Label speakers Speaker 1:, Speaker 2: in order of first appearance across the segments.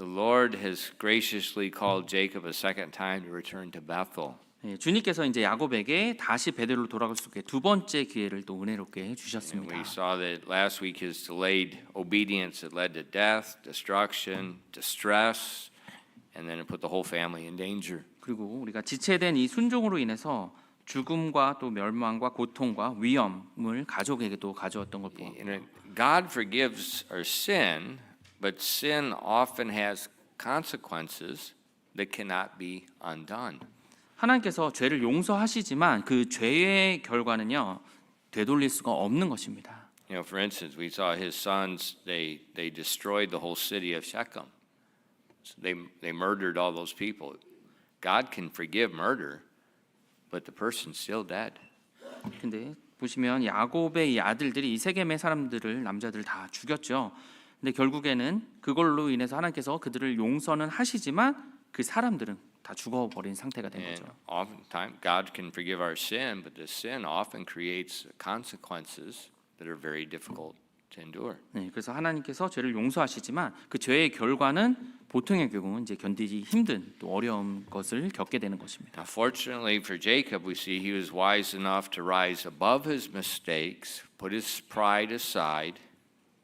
Speaker 1: The Lord has graciously called Jacob a second time to return to Bethel.
Speaker 2: 예, 주님께서 이제 야곱에게 다시 베델로 돌아갈 수 있게 두 번째 기회를 또 은혜롭게
Speaker 1: And
Speaker 2: 주셨습니다.
Speaker 1: we saw that last week his delayed obedience that led to death, destruction, distress, and then it put the whole family in danger.
Speaker 2: 그리고 우리가 지체된 이 순종으로 인해서 죽음과 또 멸망과 고통과 위험을 가족에게도 가져왔던 걸 보고
Speaker 1: You know, God forgives our sin, but sin often has consequences that cannot be undone.
Speaker 2: 하나님께서 죄를 용서하시지만 그 죄의 결과는요 되돌릴 수가 없는 것입니다.
Speaker 1: You know, for instance, we saw his sons, they destroyed the whole city of Shechem. So they murdered all those people. God can forgive murder, but the person's still dead.
Speaker 2: 근데 보시면 야곱의 이 아들들이 이 세겜의 사람들을 남자들 다 죽였죠. 근데 결국에는 그걸로 인해서 하나님께서 그들을 용서는 하시지만 그 사람들은 다 죽어버린 상태가 된
Speaker 1: And
Speaker 2: 거죠.
Speaker 1: oftentimes God can forgive our sin, but the sin often creates consequences that are very difficult to endure.
Speaker 2: 네, 그래서 하나님께서 죄를 용서하시지만 그 죄의 결과는 보통의 경우는 이제 견디기 힘든 또 어려운 것을 겪게 되는 것입니다.
Speaker 1: Now, fortunately for Jacob, we see he was wise enough to rise above his mistakes, put his pride aside,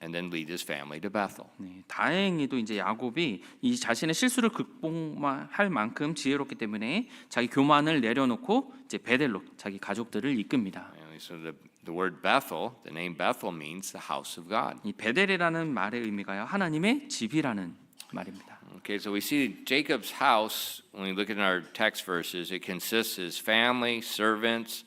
Speaker 1: and then lead his family to Bethel.
Speaker 2: 네, 다행히도 이제 야곱이 이 자신의 실수를 극복할 만큼 지혜롭기 때문에 자기 교만을 내려놓고 이제 베델로 자기 가족들을 이끕니다.
Speaker 1: And so the word Bethel, the name Bethel means the house of God.
Speaker 2: 이 베델이라는 말의 의미가요 하나님의 집이라는 말입니다.
Speaker 1: Okay, so we see Jacob's house, when we look at our text verses, it consists of his family, servants,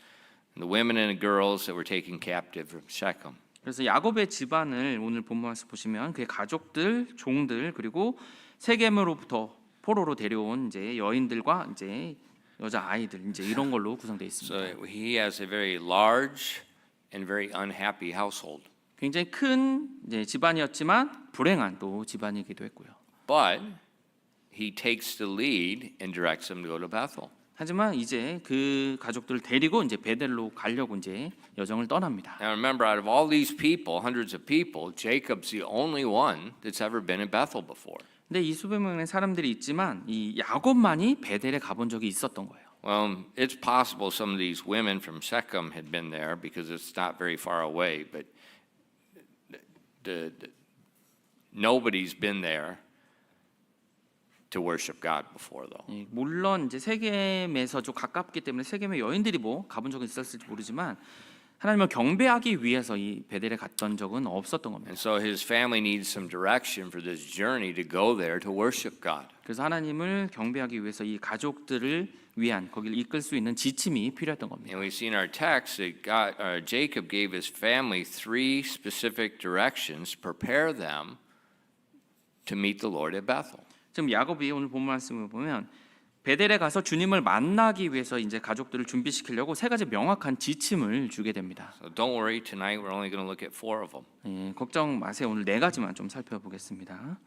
Speaker 1: and the women and the girls that were taken captive from Shechem.
Speaker 2: 그래서 야곱의 집안을 오늘 본문에서 보시면 그의 가족들, 종들 그리고 세겜으로부터 포로로 데려온 이제 여인들과 이제 여자 아이들 이제 이런 걸로 구성되어 있습니다.
Speaker 1: So he has a very large and very unhappy household.
Speaker 2: 굉장히 큰 이제 집안이었지만 불행한 또 집안이기도 했고요.
Speaker 1: But he takes the lead and directs them to go to Bethel.
Speaker 2: 하지만 이제 그 가족들을 데리고 이제 베델로 가려고 이제 여정을 떠납니다.
Speaker 1: Now remember, out of all these people, hundreds of people, Jacob's the only one that's ever been in Bethel before.
Speaker 2: 근데 이 수백 명의 사람들이 있지만 이 야곱만이 베델에 가본 적이 있었던 거예요.
Speaker 1: Well, it's possible some of these women from Shechem had been there because it's not very far away, but nobody's been there to worship God before, though.
Speaker 2: 예, 물론 이제 세겜에서 좀 가깝기 때문에 세겜의 여인들이 뭐 가본 적은 있었을지 모르지만 하나님을 경배하기 위해서 이 베델에 갔던 적은 없었던 겁니다.
Speaker 1: And so his family needs some direction for this journey to go there to worship God.
Speaker 2: 그래서 하나님을 경배하기 위해서 이 가족들을 위한 거기를 이끌 수 있는 지침이 필요했던 겁니다.
Speaker 1: And we see in our text that Jacob gave his family three specific directions to prepare them to meet the Lord at Bethel.
Speaker 2: 지금 야곱이 오늘 본 말씀을 보면 베델에 가서 주님을 만나기 위해서 이제 가족들을 준비시키려고 세 가지 명확한 지침을 주게 됩니다.
Speaker 1: So don't worry, tonight we're only going to look at four of them.
Speaker 2: 예, 걱정 마세요. 오늘 네 가지만 좀 살펴보겠습니다.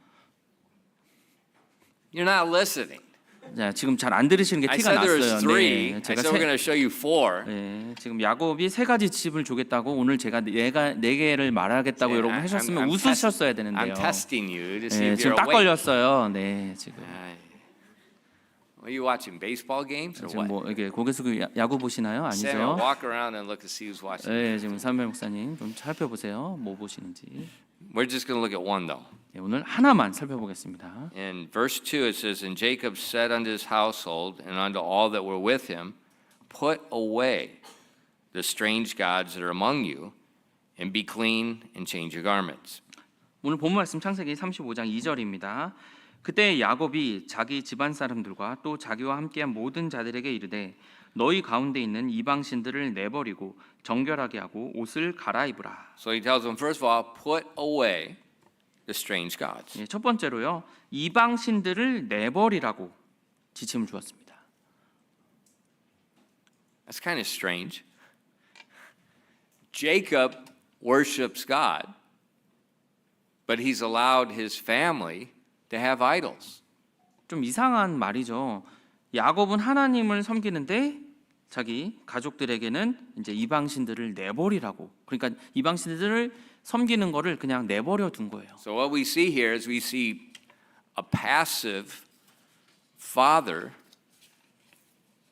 Speaker 1: You're not listening.
Speaker 2: 자, 지금 잘 안 들으시는 게
Speaker 1: I
Speaker 2: 티가
Speaker 1: said there
Speaker 2: 났어요.
Speaker 1: was three.
Speaker 2: 네,
Speaker 1: I
Speaker 2: 제가
Speaker 1: said we're going to show you four.
Speaker 2: 지금 야곱이 세 가지 지침을 주겠다고 오늘 제가 네 개를 말하겠다고 여러분 하셨으면 웃으셨어야 되는데요.
Speaker 1: I'm testing you to see
Speaker 2: 네,
Speaker 1: if
Speaker 2: 지금
Speaker 1: you're
Speaker 2: 딱
Speaker 1: awake.
Speaker 2: 걸렸어요. 네, 지금.
Speaker 1: Are you watching baseball games or
Speaker 2: 지금
Speaker 1: what?
Speaker 2: 뭐 이게 고개 숙이고 야구 보시나요?
Speaker 1: Samuel,
Speaker 2: 아니죠?
Speaker 1: walk around and look to see who's watching.
Speaker 2: 네, 지금 삼별 목사님 좀 살펴보세요. 뭐 보시는지.
Speaker 1: We're just going to look at one though.
Speaker 2: 네, 오늘 하나만 살펴보겠습니다.
Speaker 1: In verse 2 it says, And Jacob said unto his household and unto all that were with him, Put away the strange gods that are among you, and be clean and change your garments.
Speaker 2: 오늘 본 말씀 창세기 35장 2절입니다. 그때 야곱이 자기 집안 사람들과 또 자기와 함께한 모든 자들에게 이르되 너희 가운데 있는 이방 신들을 내버리고 정결하게 하고 옷을 갈아입으라.
Speaker 1: So he tells them, first of all, put away the strange gods.
Speaker 2: 예, 첫 번째로요. 이방 신들을 내버리라고 지침을 주었습니다.
Speaker 1: That's kind of strange. Jacob worships God, but he's allowed his family to have idols.
Speaker 2: 좀 이상한 말이죠. 야곱은 하나님을 섬기는데 자기 가족들에게는 이제 이방 신들을 내버리라고. 그러니까 이방 신들을 섬기는 거를 그냥 내버려 둔 거예요.
Speaker 1: So what we see here is we see a passive father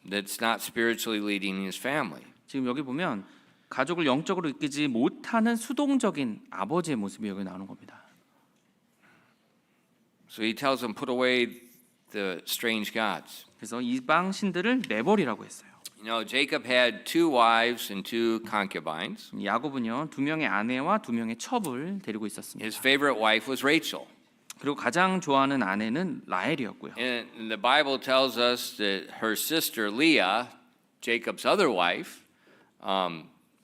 Speaker 1: that's not spiritually leading his family.
Speaker 2: 지금 여기 보면 가족을 영적으로 이끌지 못하는 수동적인 아버지의 모습이 여기 나오는 겁니다.
Speaker 1: So he tells them, put away the strange gods.
Speaker 2: 그래서 이방 신들을 내버리라고 했어요.
Speaker 1: You know, Jacob had 2 wives and 2 concubines.
Speaker 2: 야곱은요 2명의 아내와 2명의 첩을 데리고 있었습니다.
Speaker 1: His favorite wife was Rachel.
Speaker 2: 그리고 가장 좋아하는 아내는 라헬이었고요.
Speaker 1: And the Bible tells us that her sister Leah, Jacob's other wife,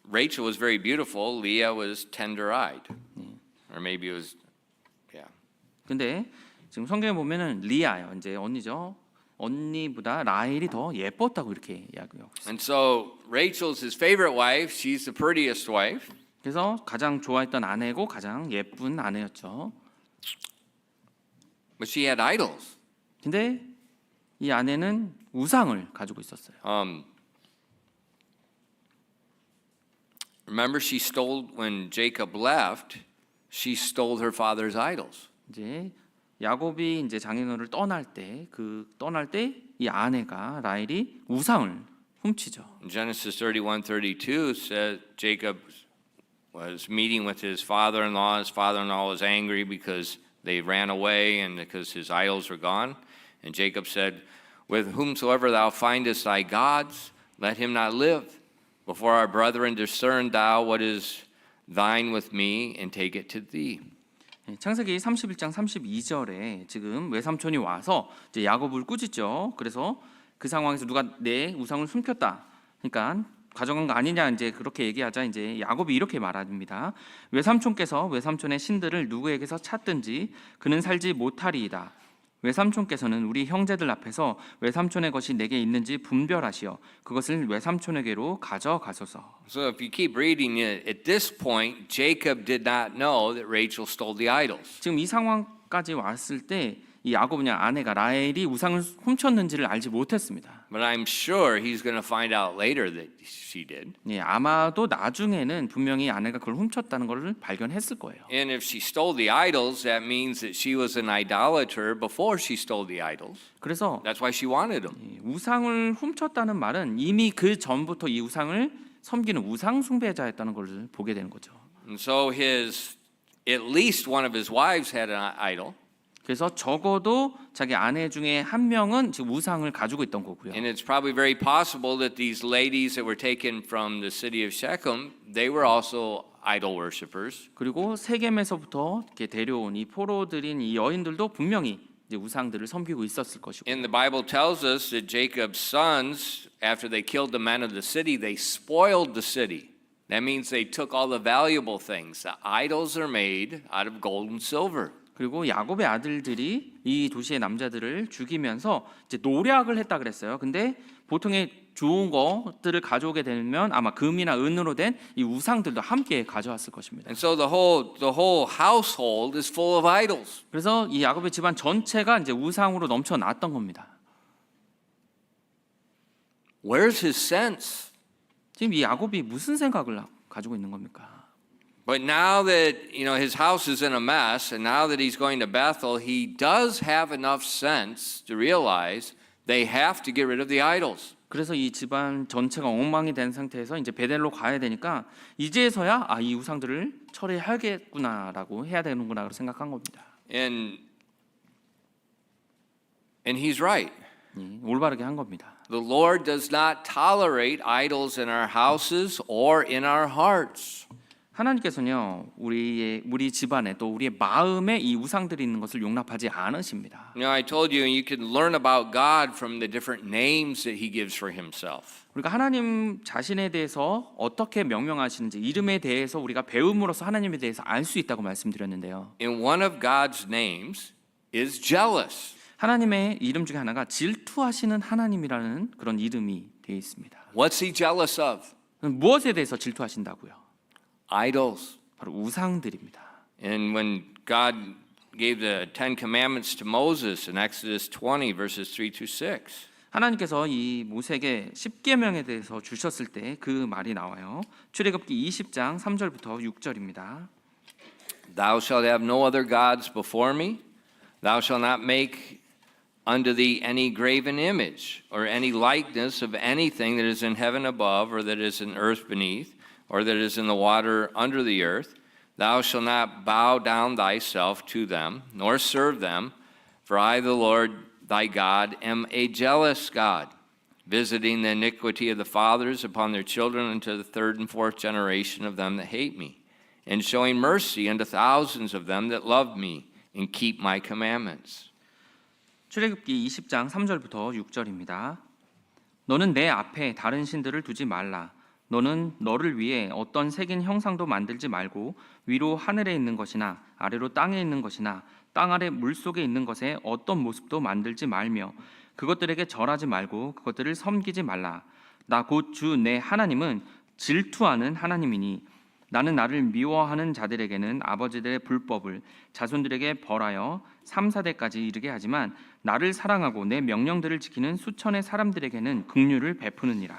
Speaker 1: Rachel was very beautiful. Leah was tender-eyed, or maybe it was, yeah.
Speaker 2: 근데 지금 성경에 보면은 리아요, 이제 언니죠. 언니보다 라헬이 더 예뻤다고 이렇게 이야기하고 있어요.
Speaker 1: And so Rachel's his favorite wife. She's the prettiest wife.
Speaker 2: 그래서 가장 좋아했던 아내고 가장 예쁜 아내였죠.
Speaker 1: But she had idols.
Speaker 2: 근데 이 아내는 우상을 가지고 있었어요.
Speaker 1: Remember, she stole when Jacob left. She stole her father's idols.
Speaker 2: 이제 야곱이 이제 장인어른을 떠날 때 이 아내가 라헬이 우상을 훔치죠.
Speaker 1: In Genesis 31:32 says Jacob was meeting with his father-in-law. His father-in-law was angry because they ran away and because his idols were gone. And Jacob said, "With whomsoever thou findest thy gods, let him not live. Before our brethren discern thou what is thine with me, and take it to thee."
Speaker 2: 창세기 31장 32절에 지금 외삼촌이 와서 이제 야곱을 꾸짖죠. 그래서 그 상황에서 누가 내 우상을 숨겼다. 그러니까 가져간 거 아니냐 이제 그렇게 얘기하자 이제 야곱이 이렇게 말합니다. 외삼촌께서 외삼촌의 신들을 누구에게서 찾든지 그는 살지 못하리이다. 외삼촌께서는 우리 형제들 앞에서 외삼촌의 것이 내게 있는지 분별하시어 그것을 외삼촌에게로 가져가소서.
Speaker 1: So if you keep reading it, at this point, Jacob did not know that Rachel stole the idols.
Speaker 2: 지금 이 상황까지 왔을 때 이 야곱은 아내가 라헬이 우상을 훔쳤는지를 알지 못했습니다.
Speaker 1: But I'm sure he's going to find out later that she did.
Speaker 2: 예, 아마도 나중에는 분명히 아내가 그걸 훔쳤다는 것을 발견했을 거예요.
Speaker 1: And if she stole the idols, that means that she was an idolater before she stole the idols.
Speaker 2: 그래서
Speaker 1: That's why she wanted them.
Speaker 2: 우상을 훔쳤다는 말은 이미 그 전부터 이 우상을 섬기는 우상 숭배자였다는 것을 보게 되는 거죠.
Speaker 1: And so at least one of his wives had an idol.
Speaker 2: 그래서 적어도 자기 아내 중에 한 명은 지금 우상을 가지고 있던 거고요.
Speaker 1: And it's probably very possible that these ladies that were taken from the city of Shechem, they were also idol worshippers.
Speaker 2: 그리고 세겜에서부터 이렇게 데려온 이 포로들인 이 여인들도 분명히 이제 우상들을 섬기고 있었을 것이고.
Speaker 1: And the Bible tells us that Jacob's sons, after they killed the men of the city, they spoiled the city. That means they took all the valuable things. The idols are made out of gold and silver.
Speaker 2: 그리고 야곱의 아들들이 이 도시의 남자들을 죽이면서 이제 노략을 했다 그랬어요. 근데 보통의 좋은 것들을 가져오게 되면 아마 금이나 은으로 된 이 우상들도 함께 가져왔을 것입니다.
Speaker 1: And so the whole household is full of idols.
Speaker 2: 그래서 이 야곱의 집안 전체가 이제 우상으로 넘쳐났던 겁니다.
Speaker 1: Where's his sense?
Speaker 2: 지금 이 야곱이 무슨 생각을 가지고 있는 겁니까?
Speaker 1: But now that his house is in a mess, and now that he's going to Bethel, he does have enough sense to realize they have to get rid of the idols.
Speaker 2: 그래서 이 집안 전체가 엉망이 된 상태에서 이제 베델로 가야 되니까 이제서야 이 우상들을 처리하겠구나라고 해야 되는구나라고 생각한 겁니다.
Speaker 1: And he's right.
Speaker 2: 올바르게 한 겁니다.
Speaker 1: The Lord does not tolerate idols in our houses or in our hearts.
Speaker 2: 하나님께서는요 우리 집안에 또 우리의 마음에 이 우상들이 있는 것을 용납하지 않으십니다.
Speaker 1: I told you you can learn about God from the different names that He gives for Himself.
Speaker 2: 우리가 하나님 자신에 대해서 어떻게 명명하시는지 이름에 대해서 우리가 배움으로써 하나님에 대해서 알 수 있다고 말씀드렸는데요.
Speaker 1: And one of God's names is jealous.
Speaker 2: 하나님의 이름 중에 하나가 질투하시는 하나님이라는 그런 이름이 되어 있습니다.
Speaker 1: What's He jealous of?
Speaker 2: 무엇에 대해서 질투하신다고요?
Speaker 1: Idols.
Speaker 2: 바로 우상들입니다.
Speaker 1: And when God gave the Ten Commandments to Moses in Exodus 20 verses 3 to 6.
Speaker 2: 하나님께서 이 모세에게 십계명에 대해서 주셨을 때 그 말이 나와요. 출애굽기 20장 3절부터 6절입니다.
Speaker 1: Thou shalt have no other gods before me. Thou shalt not make unto thee any graven image, or any likeness of anything that is in heaven above, or that is in earth beneath, or that is in the water under the earth. Thou shalt not bow down thyself to them, nor serve them, for I, the Lord thy God, am a jealous God, visiting the iniquity of the fathers upon their children unto the third and fourth generation of them that hate me, and showing mercy unto thousands of them that love me and keep my commandments.
Speaker 2: 출애굽기 20장 3절부터 6절입니다. 너는 내 앞에 다른 신들을 두지 말라. 너는 너를 위해 어떤 새긴 형상도 만들지 말고 위로 하늘에 있는 것이나 아래로 땅에 있는 것이나 땅 아래 물속에 있는 것에 어떤 모습도 만들지 말며 그것들에게 절하지 말고 그것들을 섬기지 말라. 나 곧 주 내 하나님은 질투하는 하나님이니 나는 나를 미워하는 자들에게는 아버지들의 불법을 자손들에게 벌하여 3, 4대까지 이르게 하지만 나를 사랑하고 내 명령들을 지키는 수천의 사람들에게는 긍휼을 베푸느니라.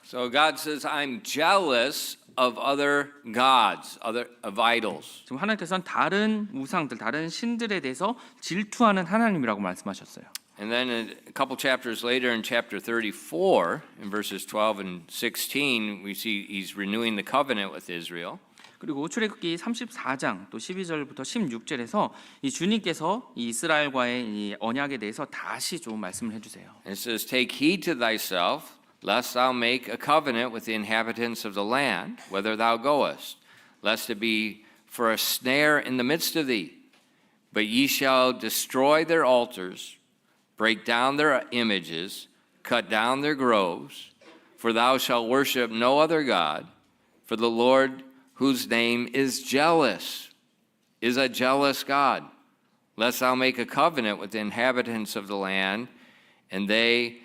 Speaker 1: So God says, I'm jealous of other gods, of idols.
Speaker 2: 지금 하나님께서는 다른 우상들, 다른 신들에 대해서 질투하는 하나님이라고 말씀하셨어요.
Speaker 1: And then a couple chapters later in chapter 34, in verses 12 and 16, we see he's renewing the covenant with Israel.
Speaker 2: 그리고 출애굽기 34장 또 12절부터 16절에서 이 주님께서 이 이스라엘과의 이 언약에 대해서 다시 좀 말씀을 해주세요.
Speaker 1: And it says, Take heed to thyself, lest thou make a covenant with the inhabitants of the land, whither thou goest, lest it be for a snare in the midst of thee. But ye shall destroy their altars, break down their images, cut down their groves, for thou shalt worship no other God, for the Lord whose name is jealous, is a jealous God, lest thou make a covenant with the inhabitants of the land, and they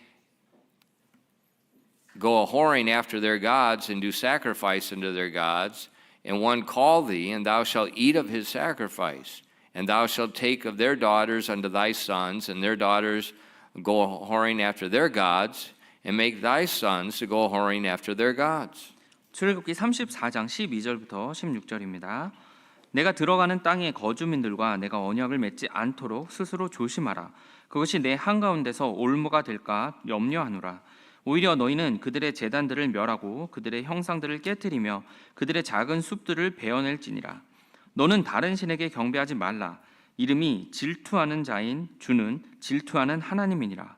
Speaker 1: go a whoring after their gods and do sacrifice unto their gods, and one call thee, and thou shalt eat of his sacrifice. And thou shalt take of their daughters unto thy sons, and their daughters go a whoring after their gods, and make thy sons to go a whoring after their gods.
Speaker 2: 출애굽기 34장 12절부터 16절입니다. 내가 들어가는 땅의 거주민들과 내가 언약을 맺지 않도록 스스로 조심하라. 그것이 내 한가운데서 올무가 될까 염려하노라. 오히려 너희는 그들의 제단들을 멸하고 그들의 형상들을 깨뜨리며 그들의 작은 숲들을 베어낼지니라. 너는 다른 신에게 경배하지 말라. 이름이 질투하는 자인 주는 질투하는 하나님이니라.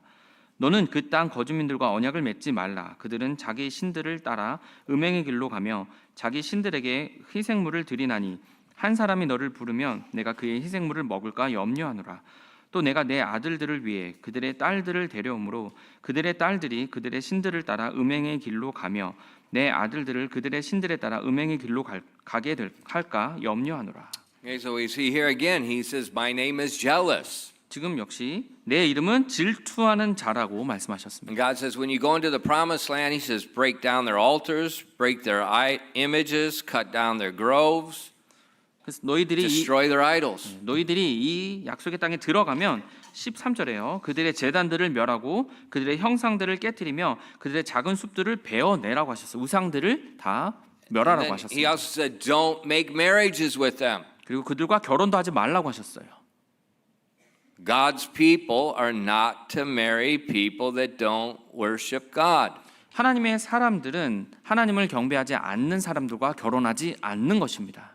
Speaker 2: 너는 그 땅 거주민들과 언약을 맺지 말라. 그들은 자기 신들을 따라 음행의 길로 가며 자기 신들에게 희생물을 드리나니 한 사람이 너를 부르면 내가 그의 희생물을 먹을까 염려하노라. 또 내가 내 아들들을 위해 그들의 딸들을 데려오므로 그들의 딸들이 그들의 신들을 따라 음행의 길로 가며 내 아들들을 그들의 신들에 따라 음행의 길로 가게 할까 염려하노라.
Speaker 1: Okay, so we see here again, he says, My name is jealous.
Speaker 2: 지금 역시 내 이름은 질투하는 자라고 말씀하셨습니다.
Speaker 1: And God says, when you go into the promised land, he says, break down their altars, break their images, cut down their groves,
Speaker 2: 그래서 너희들이
Speaker 1: destroy their idols.
Speaker 2: 이 약속의 땅에 들어가면 13절에요. 그들의 제단들을 멸하고 그들의 형상들을 깨뜨리며 그들의 작은 숲들을 베어내라고 하셨어요. 우상들을 다 멸하라고
Speaker 1: He
Speaker 2: 하셨습니다.
Speaker 1: also said, don't make marriages with them.
Speaker 2: 그리고 그들과 결혼도 하지 말라고 하셨어요.
Speaker 1: God's people are not to marry people that don't worship God.
Speaker 2: 하나님의 사람들은 하나님을 경배하지 않는 사람들과 결혼하지 않는 것입니다.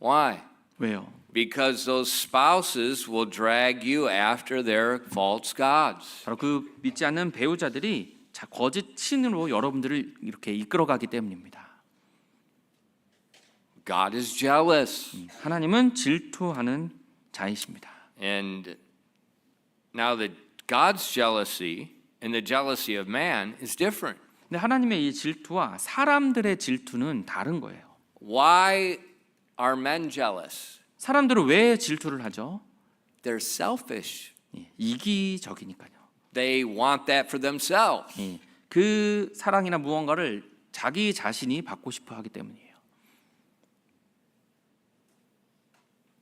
Speaker 1: Why?
Speaker 2: 왜요?
Speaker 1: Because those spouses will drag you after their false gods.
Speaker 2: 바로 그 믿지 않는 배우자들이 거짓 신으로 여러분들을 이렇게 이끌어가기 때문입니다.
Speaker 1: God is jealous.
Speaker 2: 하나님은 질투하는 자이십니다.
Speaker 1: And now the God's jealousy and the jealousy of man is different.
Speaker 2: 근데 하나님의 이 질투와 사람들의 질투는 다른 거예요.
Speaker 1: Why are men jealous?
Speaker 2: 사람들은 왜 질투를 하죠?
Speaker 1: They're selfish.
Speaker 2: 이기적이니까요.
Speaker 1: They want that for themselves.
Speaker 2: 그 사랑이나 무언가를 자기 자신이 받고 싶어 하기 때문이에요.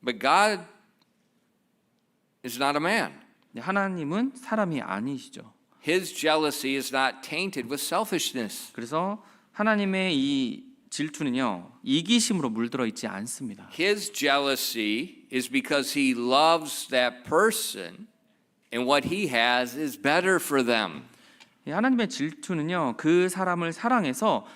Speaker 1: But God is not a man.
Speaker 2: 하나님은 사람이 아니시죠.
Speaker 1: His jealousy is not tainted with selfishness.
Speaker 2: 그래서 하나님의 이 질투는요 이기심으로 물들어 있지 않습니다.
Speaker 1: His jealousy is because he loves that person and what he has is better for them.
Speaker 2: 하나님의 질투는요 그 사람을 사랑해서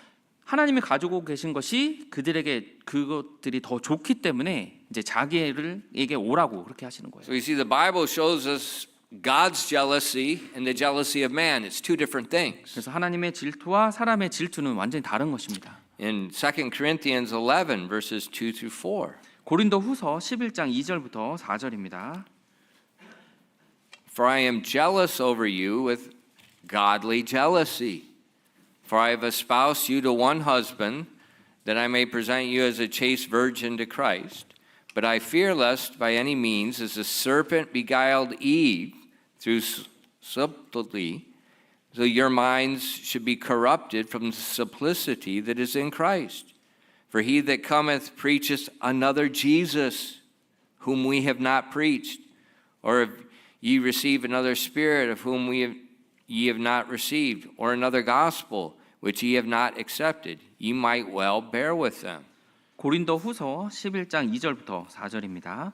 Speaker 2: 하나님이 가지고 계신 것이 그들에게 그것들이 더 좋기 때문에 이제 자기에게 오라고 그렇게 하시는 거예요.
Speaker 1: So you see, the Bible shows us God's jealousy and the jealousy of man. It's two different things.
Speaker 2: 그래서 하나님의 질투와 사람의 질투는 완전히 다른 것입니다.
Speaker 1: In 2 Corinthians 11, verses 2 through 4.
Speaker 2: 고린도후서 11장 2절부터 4절입니다.
Speaker 1: For I am jealous over you with godly jealousy. For I have espoused you to one husband, that I may present you as a chaste virgin to Christ. But I fear lest by any means, as the serpent beguiled Eve through subtlety, so your minds should be corrupted from the simplicity that is in Christ. For he that cometh preacheth another Jesus, whom we have not preached. Or if ye receive another spirit, of whom ye have not received, or another gospel, which ye have not accepted, ye might well bear with them.
Speaker 2: 고린도후서 11장 2절부터 4절입니다.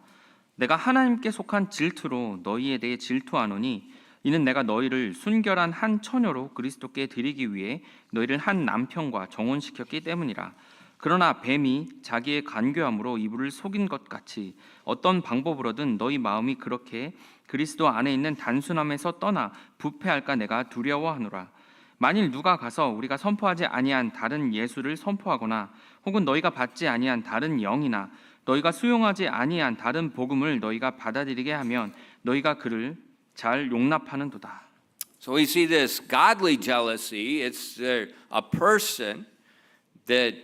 Speaker 2: 내가 하나님께 속한 질투로 너희에 대해 질투하노니 이는 내가 너희를 순결한 한 처녀로 그리스도께 드리기 위해 너희를 한 남편과 정혼시켰기 때문이라. 그러나 뱀이 자기의 간교함으로 이불을 속인 것 같이 어떤 방법으로든 너희 마음이 그렇게 그리스도 안에 있는 단순함에서 떠나 부패할까 내가 두려워하노라. 만일 누가 가서 우리가 선포하지 아니한 다른 예수를 선포하거나 혹은 너희가 받지 아니한 다른 영이나 너희가 수용하지 아니한 다른 복음을 너희가 받아들이게 하면 너희가 그를 잘 용납하는도다.
Speaker 1: So we see this godly jealousy. It's a person that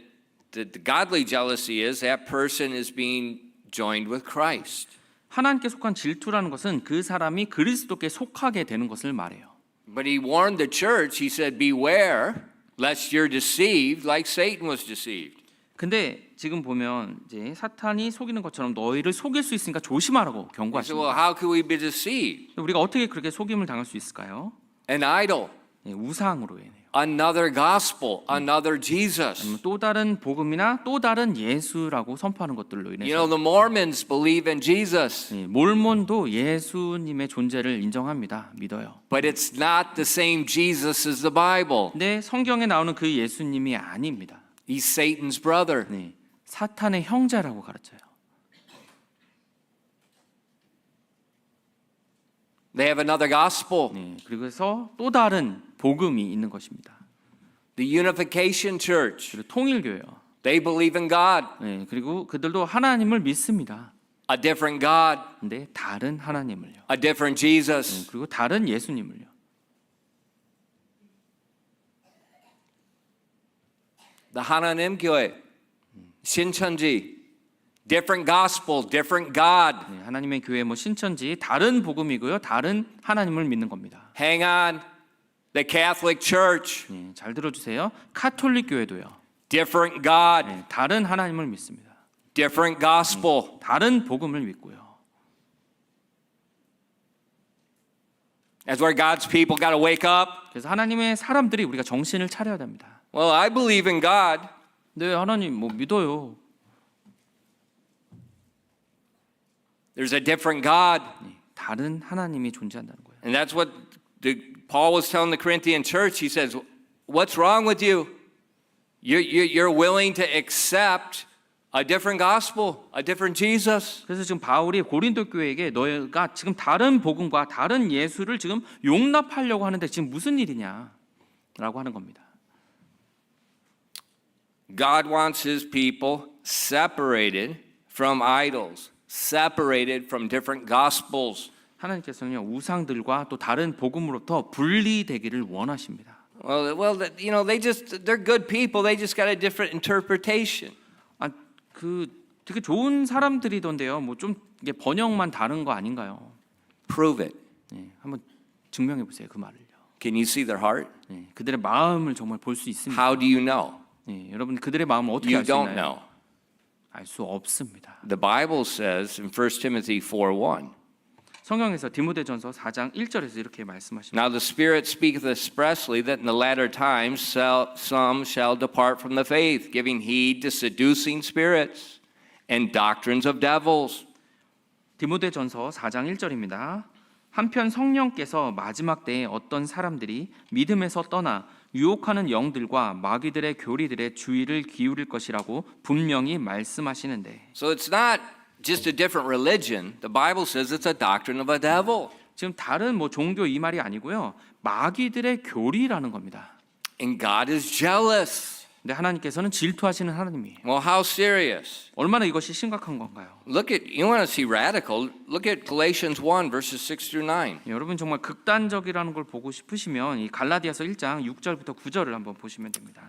Speaker 1: the godly jealousy is that person is being joined with Christ.
Speaker 2: 하나님께 속한 질투라는 것은 그 사람이 그리스도께 속하게 되는 것을 말해요.
Speaker 1: But he warned the church. He said, "Beware, lest you're deceived, like Satan was deceived."
Speaker 2: 근데 지금 보면 이제 사탄이 속이는 것처럼 너희를 속일 수 있으니까 조심하라고
Speaker 1: He said,
Speaker 2: 경고하십니다.
Speaker 1: "Well, how could we be deceived?
Speaker 2: 우리가 어떻게 그렇게 속임을 당할 수 있을까요?
Speaker 1: An idol,
Speaker 2: 우상으로 인해요.
Speaker 1: another gospel, another
Speaker 2: 아니면
Speaker 1: Jesus."
Speaker 2: 또 다른 복음이나 또 다른 예수라고 선포하는 것들로
Speaker 1: You
Speaker 2: 인해서
Speaker 1: know, the Mormons believe in Jesus,
Speaker 2: 몰몬도 예수님의 존재를 인정합니다. 믿어요.
Speaker 1: but it's not the same Jesus as the Bible.
Speaker 2: 근데 성경에 나오는 그 예수님이 아닙니다.
Speaker 1: He's Satan's brother.
Speaker 2: 사탄의 형제라고 가르쳐요.
Speaker 1: They have another gospel.
Speaker 2: 그래서 또 다른 복음이 있는 것입니다.
Speaker 1: The Unification Church,
Speaker 2: 그리고 통일교회요.
Speaker 1: they believe in God,
Speaker 2: 그리고 그들도 하나님을 믿습니다.
Speaker 1: a different God,
Speaker 2: 근데 다른 하나님을요.
Speaker 1: a different Jesus.
Speaker 2: 그리고 다른 예수님을요.
Speaker 1: The 하나님 교회, 신천지, different gospel, different God.
Speaker 2: 하나님의 교회 뭐 신천지 다른 복음이고요. 다른 하나님을 믿는 겁니다.
Speaker 1: Hang on, the Catholic Church,
Speaker 2: 잘 들어주세요. 카톨릭 교회도요.
Speaker 1: different God,
Speaker 2: 다른 하나님을 믿습니다.
Speaker 1: different gospel.
Speaker 2: 다른 복음을 믿고요.
Speaker 1: That's where God's people got to wake up.
Speaker 2: 그래서 하나님의 사람들이 우리가 정신을 차려야 됩니다.
Speaker 1: Well, I believe in God.
Speaker 2: 네, 하나님 뭐 믿어요.
Speaker 1: There's a different God.
Speaker 2: 다른 하나님이 존재한다는 거예요.
Speaker 1: And that's what Paul was telling the Corinthian church. He says, what's wrong with you? You're willing to accept a different gospel, a different Jesus.
Speaker 2: 그래서 지금 바울이 고린도 교회에게 너희가 지금 다른 복음과 다른 예수를 지금 용납하려고 하는데 지금 무슨 일이냐라고 하는 겁니다.
Speaker 1: God wants his people separated from idols, separated from different gospels.
Speaker 2: 하나님께서는요 우상들과 또 다른 복음으로부터 분리되기를 원하십니다.
Speaker 1: Well, you know, they're good people. They just got a different interpretation.
Speaker 2: 그 되게 좋은 사람들이던데요. 뭐 좀 이게 번역만 다른 거 아닌가요?
Speaker 1: Prove it.
Speaker 2: 한번 증명해 보세요 그 말을요.
Speaker 1: Can you see their heart?
Speaker 2: 그들의 마음을 정말 볼 수 있습니다.
Speaker 1: How do you know?
Speaker 2: 여러분 그들의 마음을 어떻게
Speaker 1: You
Speaker 2: 알 수
Speaker 1: don't
Speaker 2: 있나요?
Speaker 1: know.
Speaker 2: 알 수 없습니다.
Speaker 1: The Bible says in 1 Timothy 4:1.
Speaker 2: 성경에서 디모데전서 4장 1절에서 이렇게 말씀하십니다.
Speaker 1: Now the Spirit speaketh expressly that in the latter times some shall depart from the faith, giving heed to seducing spirits and doctrines of devils.
Speaker 2: 디모데전서 4장 1절입니다. 한편 성령께서 마지막 때에 어떤 사람들이 믿음에서 떠나 유혹하는 영들과 마귀들의 교리들의 주의를 기울일 것이라고 분명히 말씀하시는데.
Speaker 1: So it's not just a different religion. The Bible says it's a doctrine of a devil.
Speaker 2: 지금 다른 뭐 종교 이 말이 아니고요. 마귀들의 교리라는 겁니다.
Speaker 1: And God is jealous.
Speaker 2: 근데 하나님께서는 질투하시는 하나님이에요.
Speaker 1: Well, how serious?
Speaker 2: 얼마나 이것이 심각한 건가요?
Speaker 1: Look at, you want to see radical, look at Galatians 1 verses 6 through 9.
Speaker 2: 여러분 정말 극단적이라는 걸 보고 싶으시면 이 갈라디아서 1장 6절부터 9절을 한번 보시면 됩니다.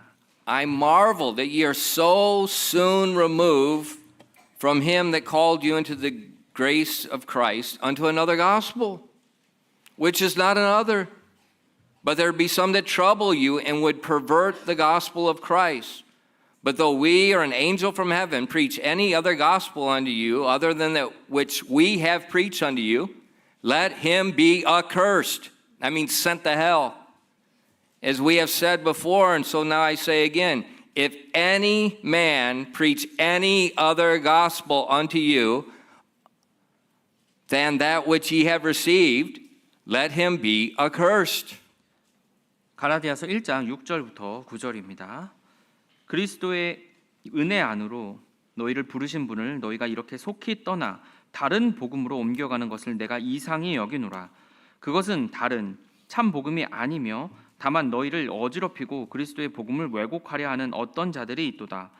Speaker 1: I marvel that ye are so soon removed from him that called you into the grace of Christ unto another gospel, which is not another. But there be some that trouble you and would pervert the gospel of Christ. But though we or an angel from heaven preach any other gospel unto you, other than that which we have preached unto you, let him be accursed. That means sent to hell. As we have said before, and so now I say again, if any man preach any other gospel unto you than that which ye have received, let him be accursed.
Speaker 2: 갈라디아서 1장 6절부터 9절입니다. 그리스도의 은혜 안으로 너희를 부르신 분을 너희가 이렇게 속히 떠나 다른 복음으로 옮겨가는 것을 내가 이상히 여기노라. 그것은 다른 참 복음이 아니며 다만 너희를 어지럽히고 그리스도의 복음을 왜곡하려 하는 어떤 자들이 있도다.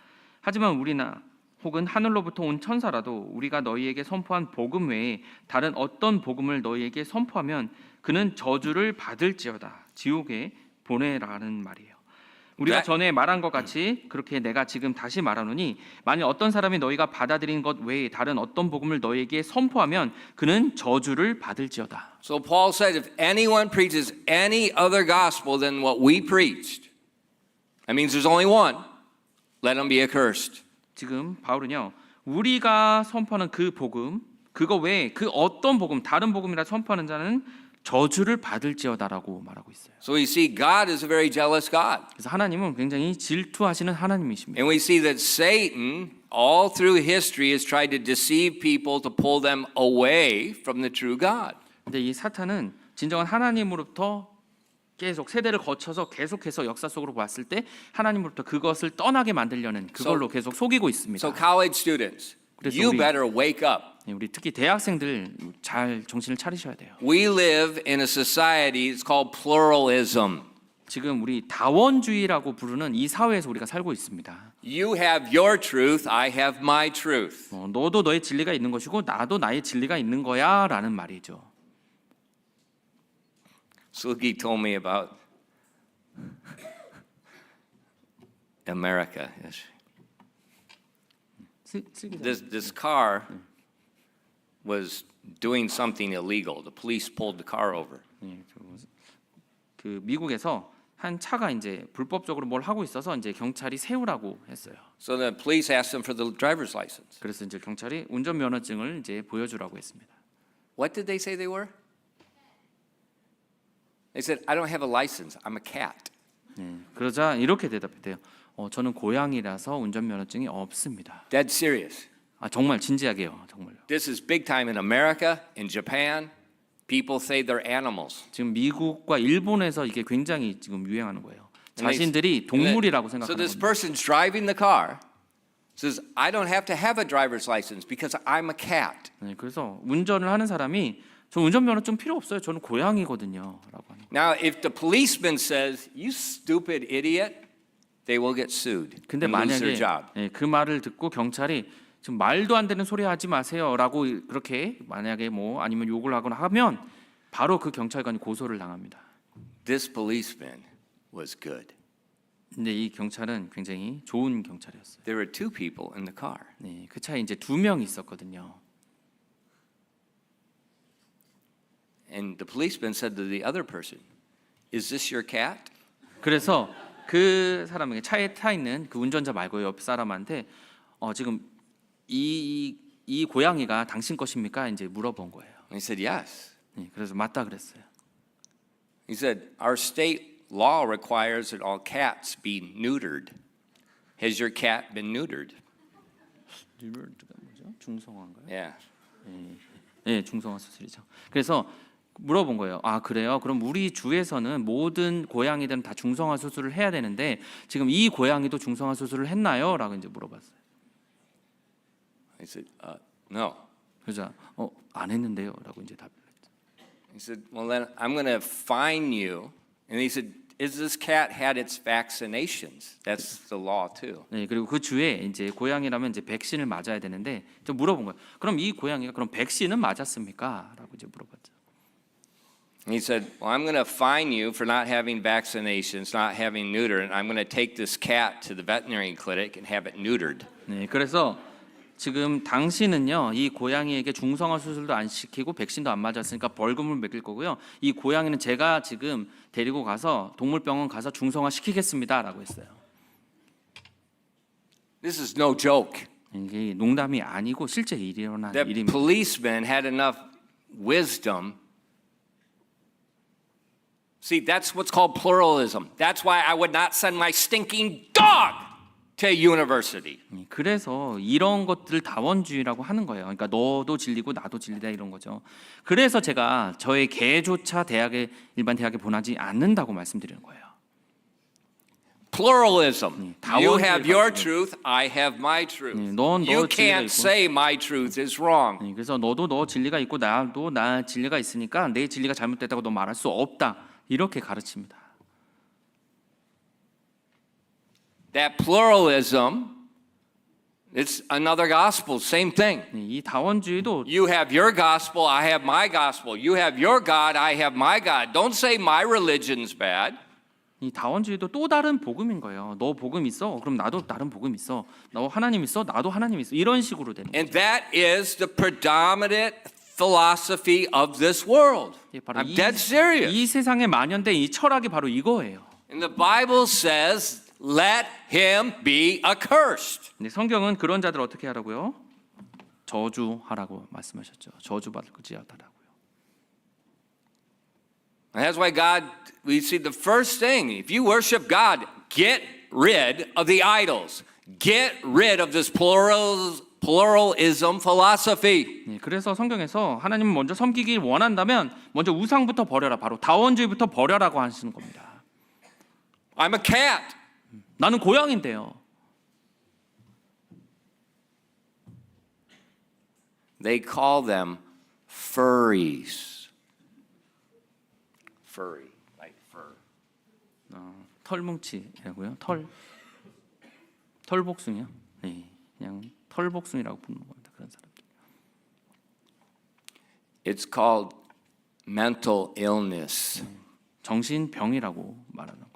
Speaker 2: 하지만 우리나 혹은 하늘로부터 온 천사라도 우리가 너희에게 선포한 복음 외에 다른 어떤 복음을 너희에게 선포하면 그는 저주를 받을지어다. 지옥에 보내라는 말이에요. 우리가 전에 말한 것 같이 그렇게 내가 지금 다시 말하노니 만일 어떤 사람이 너희가 받아들인 것 외에 다른 어떤 복음을 너희에게 선포하면 그는 저주를 받을지어다.
Speaker 1: So Paul said, if anyone preaches any other gospel than what we preached, that means there's only one, let him be accursed.
Speaker 2: 지금 바울은요, 우리가 선포하는 그 복음, 그거 외에 그 어떤 복음, 다른 복음이라 선포하는 자는 저주를 받을지어다라고 말하고 있어요.
Speaker 1: So we see God is a very jealous God.
Speaker 2: 그래서 하나님은 굉장히 질투하시는 하나님이십니다.
Speaker 1: And we see that Satan, all through history, has tried to deceive people to pull them away from the true God.
Speaker 2: 근데 이 사탄은 진정한 하나님으로부터 계속 세대를 거쳐서 계속해서 역사 속으로 봤을 때 하나님으로부터 그것을 떠나게 만들려는 그걸로 계속 속이고 있습니다.
Speaker 1: So college students,
Speaker 2: 그래서
Speaker 1: you
Speaker 2: 우리-
Speaker 1: better wake up.
Speaker 2: 우리 특히 대학생들 잘 정신을 차리셔야 돼요.
Speaker 1: We live in a society that's called pluralism.
Speaker 2: 지금 우리 다원주의라고 부르는 이 사회에서 우리가 살고 있습니다.
Speaker 1: You have your truth, I have my truth.
Speaker 2: 너도 너의 진리가 있는 것이고 나도 나의 진리가 있는 거야라는 말이죠.
Speaker 1: Suki told me about America. This car was doing something illegal. The police pulled the car over.
Speaker 2: 그 미국에서 한 차가 이제 불법적으로 뭘 하고 있어서 이제 경찰이 세우라고 했어요.
Speaker 1: So the police asked them for the driver's license.
Speaker 2: 그래서 이제 경찰이 운전면허증을 이제 보여주라고 했습니다.
Speaker 1: What did they say they were? They said, I don't have a license. I'm a cat.
Speaker 2: 그러자 이렇게 대답했대요. 저는 고양이라서 운전면허증이 없습니다.
Speaker 1: Dead serious.
Speaker 2: 정말 진지하게요, 정말요.
Speaker 1: This is big time in America, in Japan. People say they're animals.
Speaker 2: 지금 미국과 일본에서 이게 굉장히 지금 유행하는 거예요. 자신들이 동물이라고
Speaker 1: So
Speaker 2: 생각하는
Speaker 1: this
Speaker 2: 겁니다.
Speaker 1: person's driving the car. Says, I don't have to have a driver's license because I'm a cat.
Speaker 2: 그래서 운전을 하는 사람이 저 운전면허증 필요 없어요. 저는 고양이거든요라고 하는 거예요.
Speaker 1: Now, if the policeman says, "You stupid idiot," they will get sued
Speaker 2: 근데
Speaker 1: and lose their
Speaker 2: 만약에
Speaker 1: job.
Speaker 2: 그 말을 듣고 경찰이 지금 말도 안 되는 소리 하지 마세요라고 그렇게 만약에 뭐 아니면 욕을 하거나 하면 바로 그 경찰관이 고소를 당합니다.
Speaker 1: This policeman was good.
Speaker 2: 근데 이 경찰은 굉장히 좋은 경찰이었어요.
Speaker 1: There were two people in the car.
Speaker 2: 그 차에 이제 2명이 있었거든요.
Speaker 1: And the policeman said to the other person, "Is this your cat?"
Speaker 2: 그래서 그 사람에게 차에 타 있는 그 운전자 말고 옆 사람한테 지금 이 고양이가 당신 것입니까? 이제 물어본 거예요.
Speaker 1: He said, yes.
Speaker 2: 네, 그래서 맞다 그랬어요.
Speaker 1: He said, our state law requires that all cats be neutered. Has your cat been neutered?
Speaker 2: 뉴럴드가 뭐죠? 중성화인가요?
Speaker 1: Yeah.
Speaker 2: 네, 중성화 수술이죠. 그래서 물어본 거예요. 아, 그래요? 그럼 우리 주에서는 모든 고양이들은 다 중성화 수술을 해야 되는데 지금 이 고양이도 중성화 수술을 했나요? 라고 이제 물어봤어요.
Speaker 1: I said, no.
Speaker 2: 그래서 안 했는데요. 라고 이제 답을 했죠.
Speaker 1: He said, well, then I'm going to fine you. And he said, is this cat had its vaccinations? That's the law too.
Speaker 2: 네, 그리고 그 주에 이제 고양이라면 이제 백신을 맞아야 되는데 좀 물어본 거예요. 그럼 이 고양이가 그럼 백신은 맞았습니까? 라고 이제 물어봤죠.
Speaker 1: He said, well, I'm going to fine you for not having vaccinations, not having neutered, and I'm going to take this cat to the veterinary clinic and have it neutered.
Speaker 2: 네, 그래서 지금 당신은요 이 고양이에게 중성화 수술도 안 시키고 백신도 안 맞았으니까 벌금을 매길 거고요. 이 고양이는 제가 지금 데리고 가서 동물병원 가서 중성화 시키겠습니다라고 했어요.
Speaker 1: This is no joke.
Speaker 2: 이게 농담이 아니고 실제 일어난
Speaker 1: That
Speaker 2: 일입니다.
Speaker 1: policeman had enough wisdom. See, that's what's called pluralism. That's why I would not send my stinking dog to a university.
Speaker 2: 그래서 이런 것들 다원주의라고 하는 거예요. 그러니까 너도 진리고 나도 진리다 이런 거죠. 그래서 제가 저의 개조차 일반 대학에 보내지 않는다고 말씀드리는 거예요.
Speaker 1: Pluralism. You
Speaker 2: 다원주의
Speaker 1: have your
Speaker 2: 가지고.
Speaker 1: truth, I have my truth.
Speaker 2: 넌
Speaker 1: You
Speaker 2: 너 진리가
Speaker 1: can't
Speaker 2: 있고.
Speaker 1: say my truth is wrong.
Speaker 2: 그래서 너도 너 진리가 있고 나도 나 진리가 있으니까 내 진리가 잘못됐다고 너 말할 수 없다. 이렇게 가르칩니다.
Speaker 1: That pluralism, it's another gospel, same thing.
Speaker 2: 이 다원주의도
Speaker 1: You have your gospel, I have my gospel. You have your God, I have my God. Don't say my religion's bad.
Speaker 2: 이 다원주의도 또 다른 복음인 거예요. 너 복음 있어? 그럼 나도 다른 복음 있어. 너 하나님 있어? 나도 하나님 있어. 이런 식으로 되는 거예요.
Speaker 1: And that is the predominant philosophy of this world.
Speaker 2: 바로
Speaker 1: I'm dead serious.
Speaker 2: 이 세상에 만연된 이 철학이 바로 이거예요.
Speaker 1: And the Bible says, let him be accursed.
Speaker 2: 근데 성경은 그런 자들 어떻게 하라고요? 저주하라고 말씀하셨죠. 저주받을지 하라고요.
Speaker 1: And that's why God, we see the first thing, if you worship God, get rid of the idols. Get rid of this pluralism philosophy.
Speaker 2: 그래서 성경에서 하나님을 먼저 섬기길 원한다면 먼저 우상부터 버려라. 바로 다원주의부터 버려라고 하시는 겁니다.
Speaker 1: I'm a cat.
Speaker 2: 나는 고양인데요.
Speaker 1: They call them furries. Furry, like fur.
Speaker 2: 털뭉치라고요. 털복숭이요. 네, 그냥 털복숭이라고 부르는 겁니다. 그런 사람들.
Speaker 1: It's called mental illness.
Speaker 2: 정신병이라고 말하는 거예요.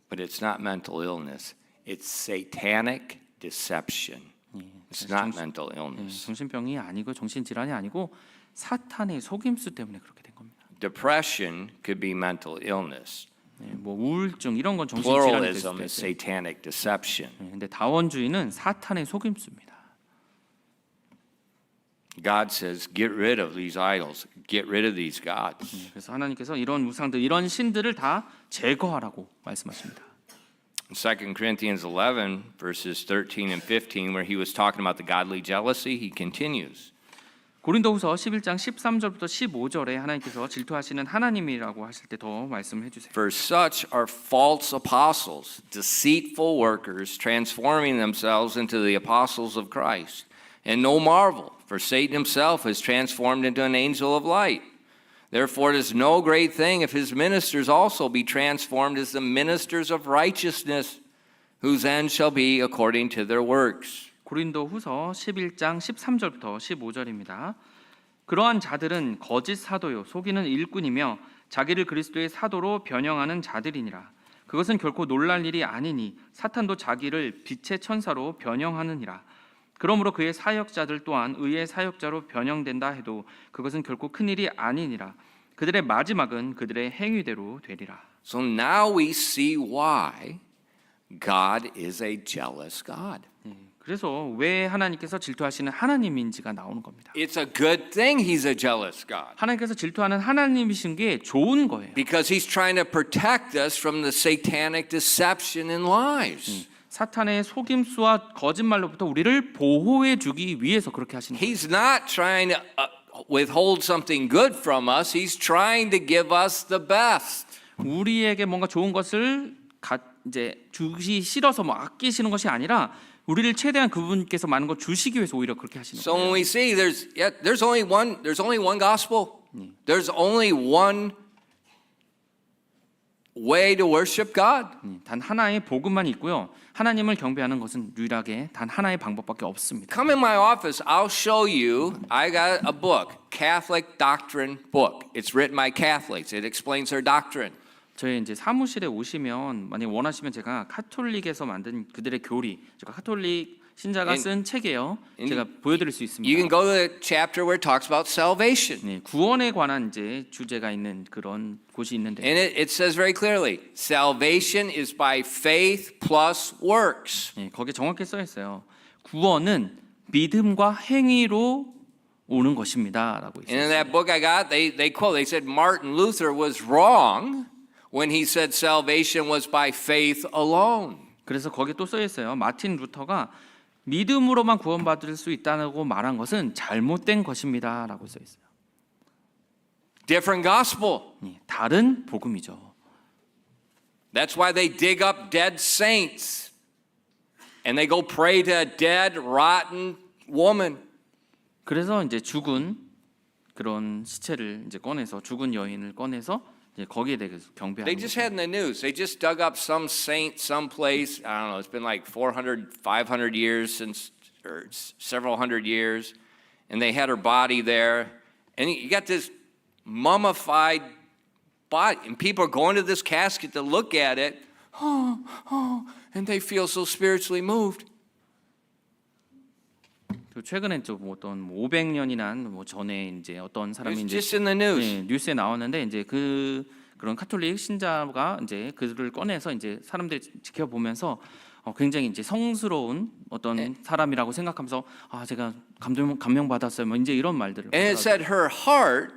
Speaker 1: But it's not mental illness. It's satanic deception. It's not mental illness.
Speaker 2: 정신병이 아니고 정신질환이 아니고 사탄의 속임수 때문에 그렇게 된 겁니다.
Speaker 1: Depression could be mental illness.
Speaker 2: 뭐 우울증 이런 건 정신질환이 될 수도
Speaker 1: Pluralism is
Speaker 2: 있어요.
Speaker 1: satanic deception.
Speaker 2: 근데 다원주의는 사탄의 속임수입니다.
Speaker 1: God says, get rid of these idols. Get rid of these gods.
Speaker 2: 그래서 하나님께서 이런 우상들, 이런 신들을 다 제거하라고 말씀하십니다.
Speaker 1: In 2 Corinthians 11, verses 13 and 15, where he was talking about the godly jealousy, he continues.
Speaker 2: 고린도후서 11장 13절부터 15절에 하나님께서 질투하시는 하나님이라고 하실 때 더 말씀해 주세요.
Speaker 1: For such are false apostles, deceitful workers, transforming themselves into the apostles of Christ. And no marvel, for Satan himself is transformed into an angel of light. Therefore it is no great thing if his ministers also be transformed as the ministers of righteousness, whose end shall be according to their works.
Speaker 2: 고린도후서 11장 13절부터 15절입니다. 그러한 자들은 거짓 사도요 속이는 일꾼이며 자기를 그리스도의 사도로 변형하는 자들이니라. 그것은 결코 놀랄 일이 아니니 사탄도 자기를 빛의 천사로 변형하느니라. 그러므로 그의 사역자들 또한 의의 사역자로 변형된다 해도 그것은 결코 큰 일이 아니니라. 그들의 마지막은 그들의 행위대로 되리라.
Speaker 1: So now we see why God is a jealous God.
Speaker 2: 그래서 왜 하나님께서 질투하시는 하나님인지가 나오는 겁니다.
Speaker 1: It's a good thing he's a jealous God.
Speaker 2: 하나님께서 질투하는 하나님이신 게 좋은 거예요.
Speaker 1: Because he's trying to protect us from the satanic deception and lies.
Speaker 2: 사탄의 속임수와 거짓말로부터 우리를 보호해 주기 위해서 그렇게 하시는 거예요.
Speaker 1: He's not trying to withhold something good from us. He's trying to give us the best.
Speaker 2: 우리에게 뭔가 좋은 것을 이제 주기 싫어서 뭐 아끼시는 것이 아니라 우리를 최대한 그분께서 많은 것 주시기 위해서 오히려 그렇게 하시는
Speaker 1: So when
Speaker 2: 거예요.
Speaker 1: we see there's only one gospel. There's only one way to worship God.
Speaker 2: 단 하나의 복음만 있고요. 하나님을 경배하는 것은 유일하게 단 하나의 방법밖에 없습니다.
Speaker 1: Come in my office. I'll show you. I got a book, Catholic Doctrine book. It's written by Catholics. It explains their doctrine.
Speaker 2: 저희 이제 사무실에 오시면 만약 원하시면 제가 카톨릭에서 만든 그들의 교리, 제가 카톨릭 신자가 쓴 책이에요. 제가 보여드릴 수
Speaker 1: You
Speaker 2: 있습니다.
Speaker 1: can go to the chapter where it talks about salvation.
Speaker 2: 네, 구원에 관한 이제 주제가 있는 그런 곳이 있는데,
Speaker 1: And it says very clearly, salvation is by faith plus works.
Speaker 2: 네, 거기에 정확히 써 있어요. 구원은 믿음과 행위로 오는 것입니다라고
Speaker 1: And in
Speaker 2: 있어요.
Speaker 1: that book I got, they quote, they said Martin Luther was wrong when he said salvation was by faith alone.
Speaker 2: 그래서 거기에 또 써 있어요. 마틴 루터가 믿음으로만 구원받을 수 있다고 말한 것은 잘못된 것입니다라고 써 있어요.
Speaker 1: Different gospel.
Speaker 2: 네, 다른 복음이죠.
Speaker 1: That's why they dig up dead saints and they go pray to a dead, rotten woman.
Speaker 2: 그래서 이제 죽은 그런 시체를 이제 꺼내서 죽은 여인을 꺼내서 이제 거기에 대해서 경배하는
Speaker 1: They just
Speaker 2: 거죠.
Speaker 1: had in the news. They just dug up some saint someplace. I don't know. It's been like 400, 500 years since, or several hundred years, and they had her body there. And you got this mummified body, and people are going to this casket to look at it. And they feel so spiritually moved.
Speaker 2: 또 최근에 좀 어떤 500년이나 뭐 전에 이제 어떤 사람이
Speaker 1: It's
Speaker 2: 이제
Speaker 1: just in the news.
Speaker 2: 네, 뉴스에 나왔는데 이제 그런 카톨릭 신자가 이제 그들을 꺼내서 이제 사람들이 지켜보면서 굉장히 이제 성스러운 어떤 사람이라고 생각하면서 아 제가 감명 받았어요. 뭐 이제 이런 말들을.
Speaker 1: And it said her heart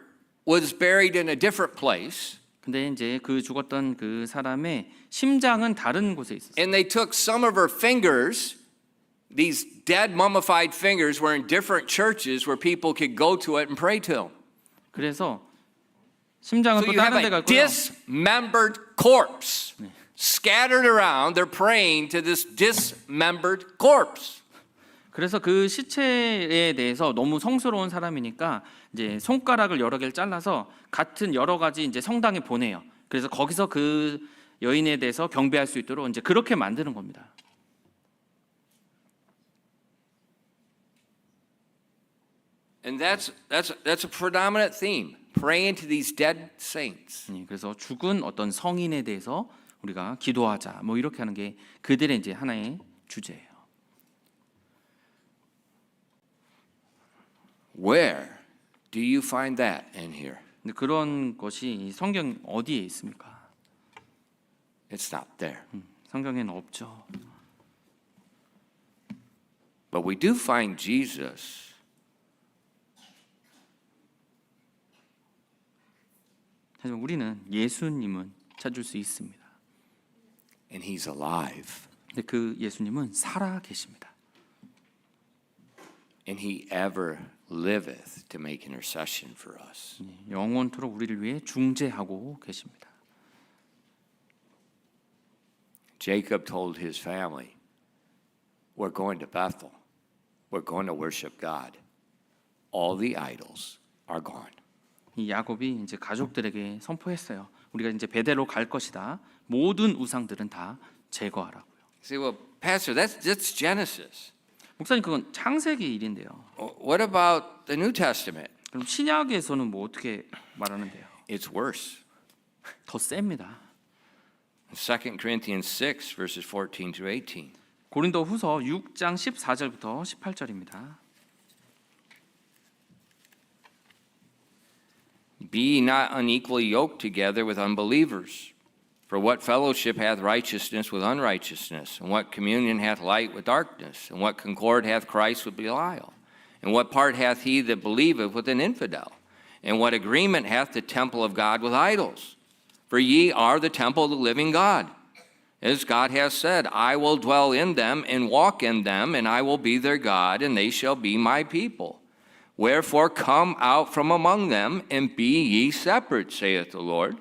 Speaker 1: was buried in a different place.
Speaker 2: 근데 이제 그 죽었던 그 사람의 심장은 다른 곳에 있었어요.
Speaker 1: And they took some of her fingers. These dead mummified fingers were in different churches where people could go to it and pray to him.
Speaker 2: 그래서 심장은
Speaker 1: So
Speaker 2: 또
Speaker 1: you have
Speaker 2: 다른 데
Speaker 1: a
Speaker 2: 갔고요.
Speaker 1: dismembered corpse scattered around. They're praying to this dismembered corpse.
Speaker 2: 그래서 그 시체에 대해서 너무 성스러운 사람이니까 이제 손가락을 여러 개를 잘라서 같은 여러 가지 이제 성당에 보내요. 그래서 거기서 그 여인에 대해서 경배할 수 있도록 이제 그렇게 만드는 겁니다.
Speaker 1: And that's a predominant theme. Praying to these dead saints.
Speaker 2: 그래서 죽은 어떤 성인에 대해서 우리가 기도하자. 뭐 이렇게 하는 게 그들의 이제 하나의 주제예요.
Speaker 1: Where do you find that in here?
Speaker 2: 근데 그런 것이 이 성경 어디에 있습니까?
Speaker 1: It's not there.
Speaker 2: 성경에는 없죠.
Speaker 1: But we do find Jesus
Speaker 2: 하지만 우리는 예수님은 찾을 수 있습니다.
Speaker 1: and he's alive.
Speaker 2: 근데 그 예수님은 살아 계십니다.
Speaker 1: And he ever liveth to make intercession for us.
Speaker 2: 영원토록 우리를 위해 중재하고 계십니다.
Speaker 1: Jacob told his family, we're going to Bethel. We're going to worship God. All the idols are gone.
Speaker 2: 이 야곱이 이제 가족들에게 선포했어요. 우리가 이제 베델로 갈 것이다. 모든 우상들은 다 제거하라고요.
Speaker 1: You say, well, Pastor, that's Genesis.
Speaker 2: 목사님 그건 창세기 일인데요.
Speaker 1: What about the New Testament?
Speaker 2: 그럼 신약에서는 뭐 어떻게 말하는데요?
Speaker 1: It's worse.
Speaker 2: 더 셉니다.
Speaker 1: 2 Corinthians 6, verses 14 through 18.
Speaker 2: 고린도 후서 6장 14절부터 18절입니다.
Speaker 1: Be ye not unequally yoked together with unbelievers. For what fellowship hath righteousness with unrighteousness? And what communion hath light with darkness? And what concord hath Christ with Belial? And what part hath he that believeth with an infidel? And what agreement hath the temple of God with idols? For ye are the temple of the living God. As God hath said, I will dwell in them and walk in them, and I will be their God, and they shall be my people. Wherefore come out from among them, and be ye separate, saith the Lord.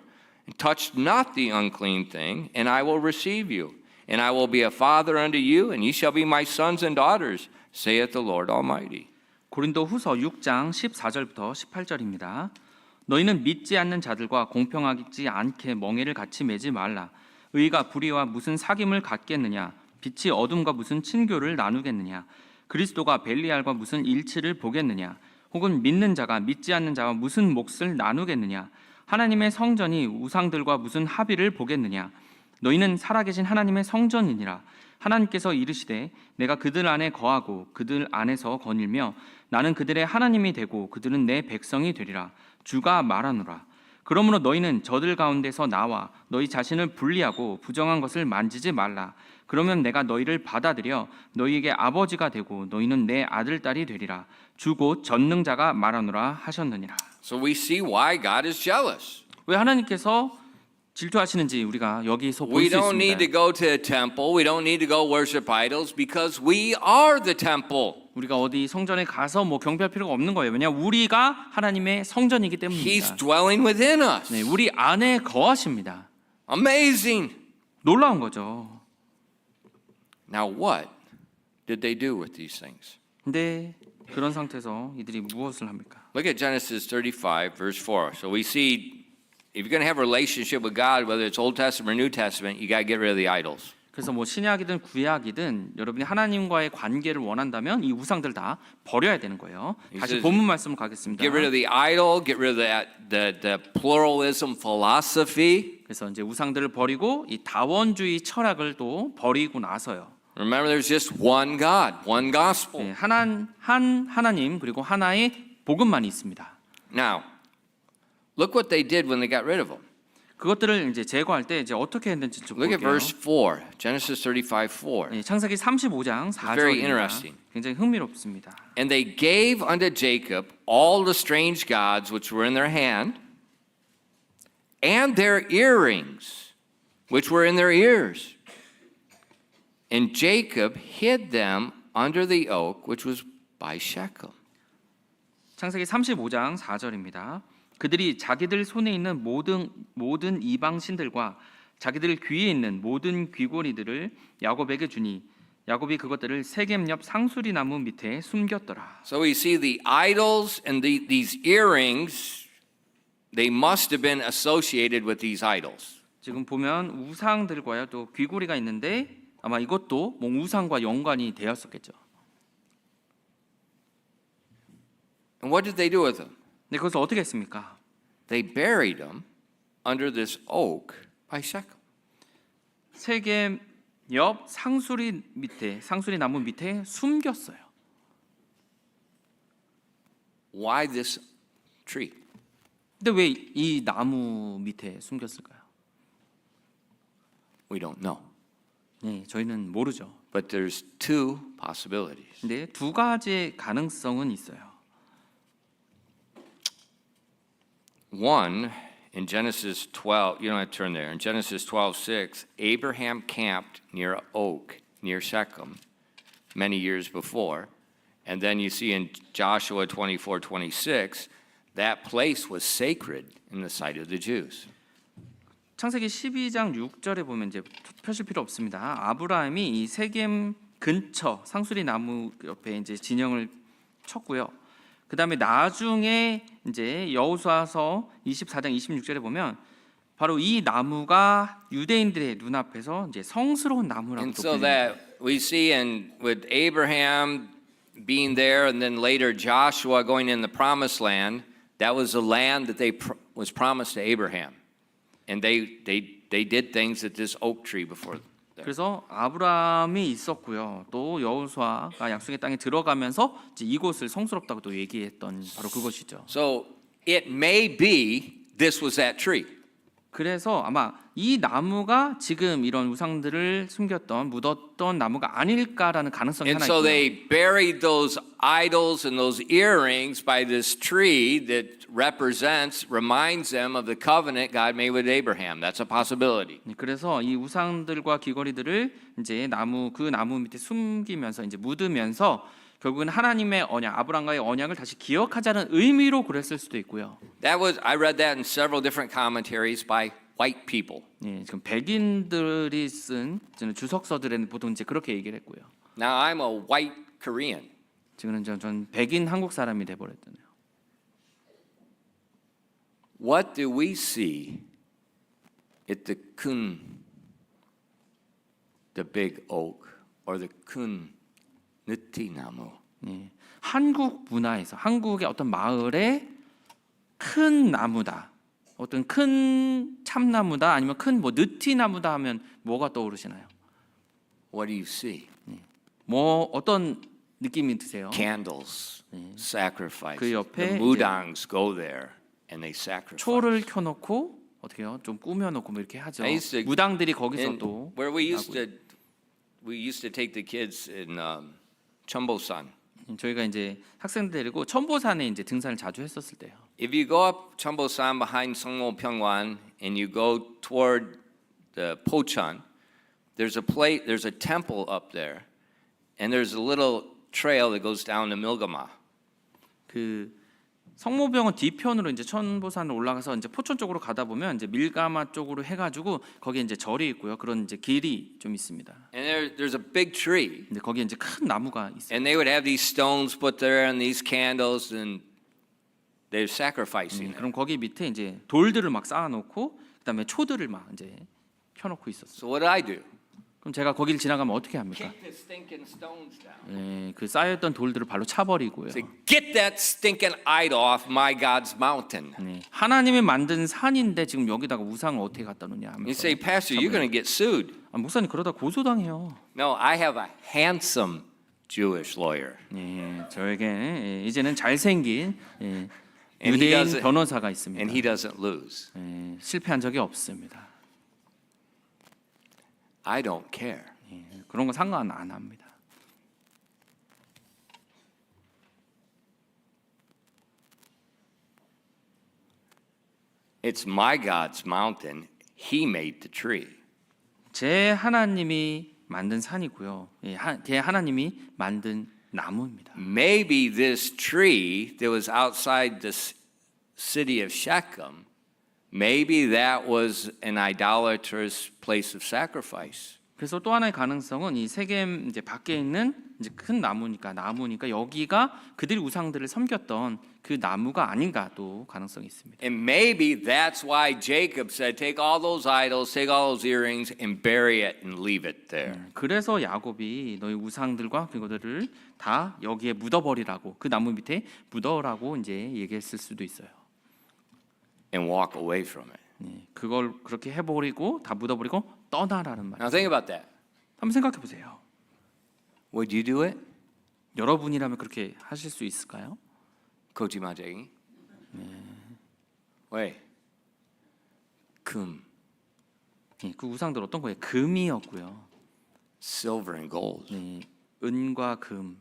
Speaker 1: And touch not the unclean thing, and I will receive you. And I will be a father unto you, and ye shall be my sons and daughters, saith the Lord Almighty.
Speaker 2: 고린도 후서 6장 14절부터 18절입니다. 너희는 믿지 않는 자들과 공평하지 않게 멍에를 같이 매지 말라. 의가 불의와 무슨 사귐을 갖겠느냐? 빛이 어둠과 무슨 친교를 나누겠느냐? 그리스도가 벨리알과 무슨 일치를 보겠느냐? 혹은 믿는 자가 믿지 않는 자와 무슨 몫을 나누겠느냐? 하나님의 성전이 우상들과 무슨 합의를 보겠느냐? 너희는 살아계신 하나님의 성전이니라. 하나님께서 이르시되 내가 그들 안에 거하고 그들 안에서 거닐며 나는 그들의 하나님이 되고 그들은 내 백성이 되리라. 주가 말하노라. 그러므로 너희는 저들 가운데서 나와 너희 자신을 분리하고 부정한 것을 만지지 말라. 그러면 내가 너희를 받아들여 너희에게 아버지가 되고 너희는 내 아들 딸이 되리라. 주 곧 전능자가 말하노라 하셨느니라.
Speaker 1: So we see why God is jealous.
Speaker 2: 왜 하나님께서 질투하시는지 우리가 여기서 볼
Speaker 1: We
Speaker 2: 수
Speaker 1: don't need to
Speaker 2: 있습니다.
Speaker 1: go to a temple. We don't need to go worship idols because we are the temple.
Speaker 2: 우리가 어디 성전에 가서 뭐 경배할 필요가 없는 거예요. 왜냐 우리가 하나님의 성전이기
Speaker 1: He's
Speaker 2: 때문입니다.
Speaker 1: dwelling within us.
Speaker 2: 네, 우리 안에 거하십니다.
Speaker 1: Amazing.
Speaker 2: 놀라운 거죠.
Speaker 1: Now what did they do with these things?
Speaker 2: 근데 그런 상태에서 이들이 무엇을 합니까?
Speaker 1: Look at Genesis 35, verse 4. So we see if you're going to have a relationship with God, whether it's Old Testament or New Testament, you got to get rid of the idols.
Speaker 2: 그래서 뭐 신약이든 구약이든 여러분이 하나님과의 관계를 원한다면 이 우상들 다 버려야 되는 거예요. 다시
Speaker 1: says,
Speaker 2: 본문 말씀을 가겠습니다.
Speaker 1: Get rid of the idol, get rid of the pluralism philosophy.
Speaker 2: 그래서 이제 우상들을 버리고 이 다원주의 철학을 또 버리고 나서요.
Speaker 1: Remember, there's just one God, one gospel.
Speaker 2: 네, 한 하나님 그리고 하나의 복음만이 있습니다.
Speaker 1: Now, look what they did when they got rid of them.
Speaker 2: 그것들을 이제 제거할 때 이제 어떻게 했는지 좀
Speaker 1: Look at
Speaker 2: 볼게요.
Speaker 1: verse 4, Genesis 35:4.
Speaker 2: 네, 창세기 35장
Speaker 1: very
Speaker 2: 4절입니다.
Speaker 1: interesting.
Speaker 2: 굉장히 흥미롭습니다.
Speaker 1: And they gave unto Jacob all the strange gods which were in their hand, and their earrings which were in their ears. And Jacob hid them under the oak which was by Shechem.
Speaker 2: 창세기 35장 4절입니다. 그들이 자기들 손에 있는 모든 이방 신들과 자기들 귀에 있는 모든 귀고리들을 야곱에게 주니 야곱이 그것들을 세겜 옆 상수리 나무 밑에 숨겼더라.
Speaker 1: So we see the idols and these earrings, they must have been associated with these idols.
Speaker 2: 지금 보면 우상들과요 또 귀고리가 있는데 아마 이것도 뭐 우상과 연관이 되었었겠죠.
Speaker 1: And what did they do with them?
Speaker 2: 네, 그것을 어떻게 했습니까?
Speaker 1: They buried them under this oak by Shechem.
Speaker 2: 세겜 옆 상수리 나무 밑에 숨겼어요.
Speaker 1: Why this tree?
Speaker 2: 근데 왜 이 나무 밑에 숨겼을까요?
Speaker 1: We don't know.
Speaker 2: 네, 저희는 모르죠.
Speaker 1: But there's two possibilities.
Speaker 2: 근데 두 가지의 가능성은 있어요.
Speaker 1: One, in Genesis 12, you don't have to turn there. In Genesis 12:6, Abraham camped near an oak near Shechem many years before. And then you see in Joshua 24:26, that place was sacred in the sight of the Jews.
Speaker 2: 창세기 12장 6절에 보면 이제 펴실 필요 없습니다. 아브라함이 이 세겜 근처 상수리 나무 옆에 이제 진영을 쳤고요. 그다음에 나중에 이제 여호수아서 24장 26절에 보면 바로 이 나무가 유대인들의 눈앞에서 이제 성스러운 나무라고
Speaker 1: And so
Speaker 2: 불립니다.
Speaker 1: that we see in with Abraham being there and then later Joshua going in the promised land, that was the land that was promised to Abraham. And they did things at this oak tree before.
Speaker 2: 그래서 아브라함이 있었고요. 또 여호수아가 약속의 땅에 들어가면서 이제 이곳을 성스럽다고 또 얘기했던 바로 그것이죠.
Speaker 1: So it may be this was that tree.
Speaker 2: 그래서 아마 이 나무가 지금 이런 우상들을 숨겼던 묻었던 나무가 아닐까라는 가능성이
Speaker 1: And
Speaker 2: 하나
Speaker 1: so
Speaker 2: 있고요.
Speaker 1: they buried those idols and those earrings by this tree that reminds them of the covenant God made with Abraham. That's a possibility.
Speaker 2: 그래서 이 우상들과 귀걸이들을 이제 그 나무 밑에 숨기면서 이제 묻으면서 결국은 하나님의 언약, 아브라함과의 언약을 다시 기억하자는 의미로 그랬을 수도 있고요.
Speaker 1: I read that in several different commentaries by white people.
Speaker 2: 예, 지금 백인들이 쓴 주석서들에는 보통 이제 그렇게 얘기를 했고요.
Speaker 1: Now I'm a white Korean.
Speaker 2: 지금은 전 백인 한국 사람이 돼 버렸잖아요.
Speaker 1: What do we see at the big oak or the 느티나무?
Speaker 2: 예, 한국 문화에서 한국의 어떤 마을에 큰 나무다, 어떤 큰 참나무다, 아니면 큰 뭐 느티나무다 하면 뭐가 떠오르시나요?
Speaker 1: What do you see?
Speaker 2: 뭐 어떤 느낌이 드세요?
Speaker 1: Candles, sacrifice.
Speaker 2: 그 옆에
Speaker 1: The mudangs go there and they sacrifice.
Speaker 2: 초를 켜놓고 어떻게요? 좀 꾸며놓고 뭐 이렇게 하죠.
Speaker 1: I used to-
Speaker 2: 무당들이 거기서
Speaker 1: And
Speaker 2: 또
Speaker 1: where we used to take the kids in Cheonbosan.
Speaker 2: 저희가 이제 학생들 데리고 천보산에 이제 등산을 자주 했었을 때요.
Speaker 1: If you go up Cheonbosan behind Sungmo Pyeongwan and you go toward the Pocheon, there's a temple up there, and there's a little trail that goes down to Milgama.
Speaker 2: 그 성모병원 뒤편으로 이제 천보산을 올라가서 이제 포천 쪽으로 가다 보면 이제 밀가마 쪽으로 해가지고 거기에 이제 절이 있고요. 그런 이제 길이 좀 있습니다.
Speaker 1: And there's a big tree,
Speaker 2: 근데 거기에 이제 큰 나무가 있어요.
Speaker 1: and they would have these stones put there and these candles, and they're sacrificing.
Speaker 2: 그럼 거기 밑에 이제 돌들을 막 쌓아놓고 그다음에 초들을 막 이제 켜놓고 있었어요.
Speaker 1: So what did I do?
Speaker 2: 그럼 제가 거기를 지나가면 어떻게 합니까?
Speaker 1: Kick the stinking stones down.
Speaker 2: 그 쌓였던 돌들을 발로 차버리고요.
Speaker 1: Say, get that stinking idol off my God's mountain.
Speaker 2: 하나님이 만든 산인데 지금 여기다가 우상을 어떻게 갖다 놓냐
Speaker 1: You
Speaker 2: 하면서
Speaker 1: say, Pastor, you're going to get sued.
Speaker 2: 목사님 그러다 고소당해요.
Speaker 1: No, I have a handsome Jewish lawyer.
Speaker 2: 저에게 이제는 잘생긴
Speaker 1: And he
Speaker 2: 유대인
Speaker 1: doesn't-
Speaker 2: 변호사가 있습니다.
Speaker 1: And he doesn't lose.
Speaker 2: 실패한 적이 없습니다.
Speaker 1: I don't care.
Speaker 2: 그런 거 상관 안 합니다.
Speaker 1: It's my God's mountain. He made the tree.
Speaker 2: 제 하나님이 만든 산이고요. 제 하나님이 만든 나무입니다.
Speaker 1: Maybe this tree that was outside the city of Shechem, maybe that was an idolatrous place of sacrifice.
Speaker 2: 그래서 또 하나의 가능성은 이 세겜 이제 밖에 있는 이제 큰 나무니까 여기가 그들이 우상들을 섬겼던 그 나무가 아닌가 또 가능성이 있습니다.
Speaker 1: And maybe that's why Jacob said, take all those idols, take all those earrings, and bury it and leave it there.
Speaker 2: 그래서 야곱이 너희 우상들과 그것들을 다 여기에 묻어버리라고 그 나무 밑에 묻어라고 이제 얘기했을 수도 있어요.
Speaker 1: And walk away from it.
Speaker 2: 그걸 그렇게 해버리고 다 묻어버리고 떠나라는 말.
Speaker 1: Now think about that.
Speaker 2: 한번 생각해 보세요.
Speaker 1: Would you do it?
Speaker 2: 여러분이라면 그렇게 하실 수 있을까요?
Speaker 1: Kojimaji? 왜? 금,
Speaker 2: 그 우상들 어떤 거예요? 금이었고요.
Speaker 1: silver and gold.
Speaker 2: 은과 금,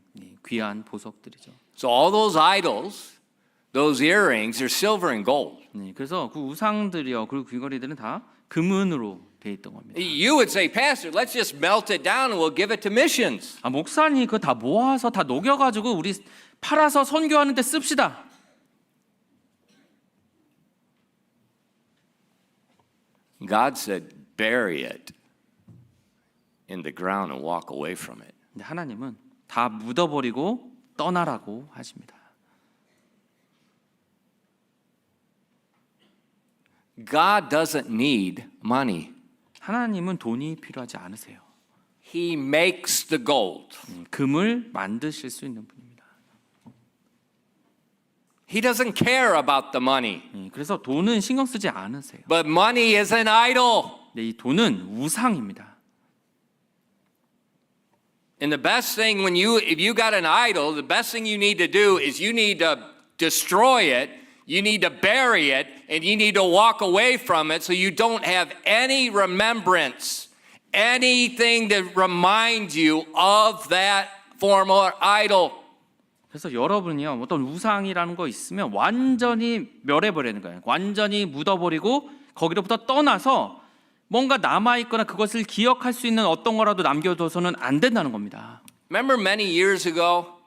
Speaker 2: 귀한 보석들이죠.
Speaker 1: So all those idols, those earrings, are silver and gold.
Speaker 2: 그래서 그 우상들이요, 그리고 귀걸이들은 다 금은으로 돼 있던 겁니다.
Speaker 1: You would say, Pastor, let's just melt it down and we'll give it to missions.
Speaker 2: 목사님 그거 다 모아서 다 녹여가지고 우리 팔아서 선교하는데 씁시다.
Speaker 1: God said, bury it in the ground and walk away from it.
Speaker 2: 근데 하나님은 다 묻어버리고 떠나라고 하십니다.
Speaker 1: God doesn't need money.
Speaker 2: 하나님은 돈이 필요하지 않으세요.
Speaker 1: He makes the gold.
Speaker 2: 금을 만드실 수 있는 분입니다.
Speaker 1: He doesn't care about the money.
Speaker 2: 그래서 돈은 신경 쓰지 않으세요.
Speaker 1: But money is an idol.
Speaker 2: 이 돈은 우상입니다.
Speaker 1: And the best thing if you got an idol, the best thing you need to do is you need to destroy it. You need to bury it and you need to walk away from it so you don't have any remembrance, anything that reminds you of that former idol.
Speaker 2: 그래서 여러분이요 어떤 우상이라는 거 있으면 완전히 멸해버리는 거예요. 완전히 묻어버리고 거기로부터 떠나서 뭔가 남아있거나 그것을 기억할 수 있는 어떤 거라도 남겨둬서는 안 된다는 겁니다.
Speaker 1: Remember many years ago,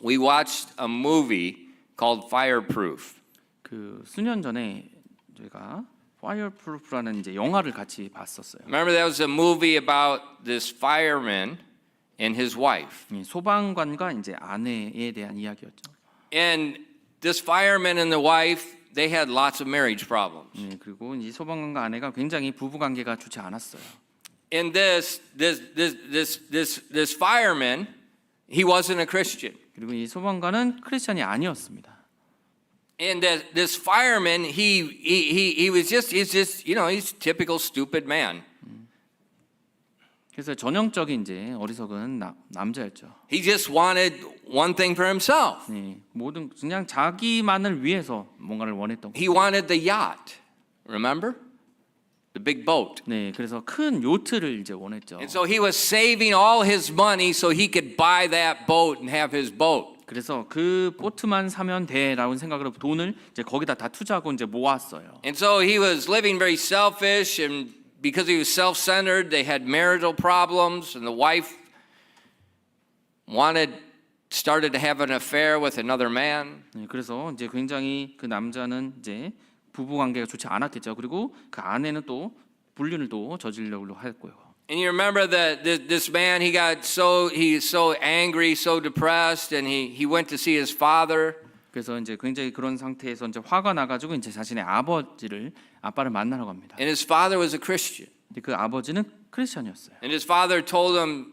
Speaker 1: we watched a movie called Fireproof.
Speaker 2: 그 수년 전에 저희가 Fireproof라는 이제 영화를 같이 봤었어요.
Speaker 1: Remember that was a movie about this fireman and his wife.
Speaker 2: 소방관과 이제 아내에 대한 이야기였죠.
Speaker 1: And this fireman and the wife, they had lots of marriage problems.
Speaker 2: 그리고 이 소방관과 아내가 굉장히 부부 관계가 좋지 않았어요.
Speaker 1: And this fireman, he wasn't a Christian.
Speaker 2: 그리고 이 소방관은 크리스천이 아니었습니다.
Speaker 1: And this fireman, he was just, he's just, you know, he's a typical stupid man.
Speaker 2: 그래서 전형적인 이제 어리석은 남자였죠.
Speaker 1: He just wanted one thing for himself.
Speaker 2: 모든 그냥 자기만을 위해서 뭔가를 원했던 거예요.
Speaker 1: He wanted the yacht. Remember? The big boat.
Speaker 2: 네, 그래서 큰 요트를 이제 원했죠.
Speaker 1: And so he was saving all his money so he could buy that boat and have his boat.
Speaker 2: 그래서 그 보트만 사면 돼라는 생각으로 돈을 이제 거기다 다 투자하고 이제 모았어요.
Speaker 1: And so he was living very selfish, and because he was self-centered, they had marital problems, and the wife started to have an affair with another man.
Speaker 2: 그래서 이제 굉장히 그 남자는 이제 부부 관계가 좋지 않았겠죠. 그리고 그 아내는 또 불륜을 또 저지르려고 했고요.
Speaker 1: And you remember that this man, he's so angry, so depressed, and he went to see his father.
Speaker 2: 그래서 이제 굉장히 그런 상태에서 이제 화가 나가지고 이제 자신의 아빠를 만나러 갑니다.
Speaker 1: And his father was a Christian.
Speaker 2: 그 아버지는 크리스천이었어요.
Speaker 1: And his father told him,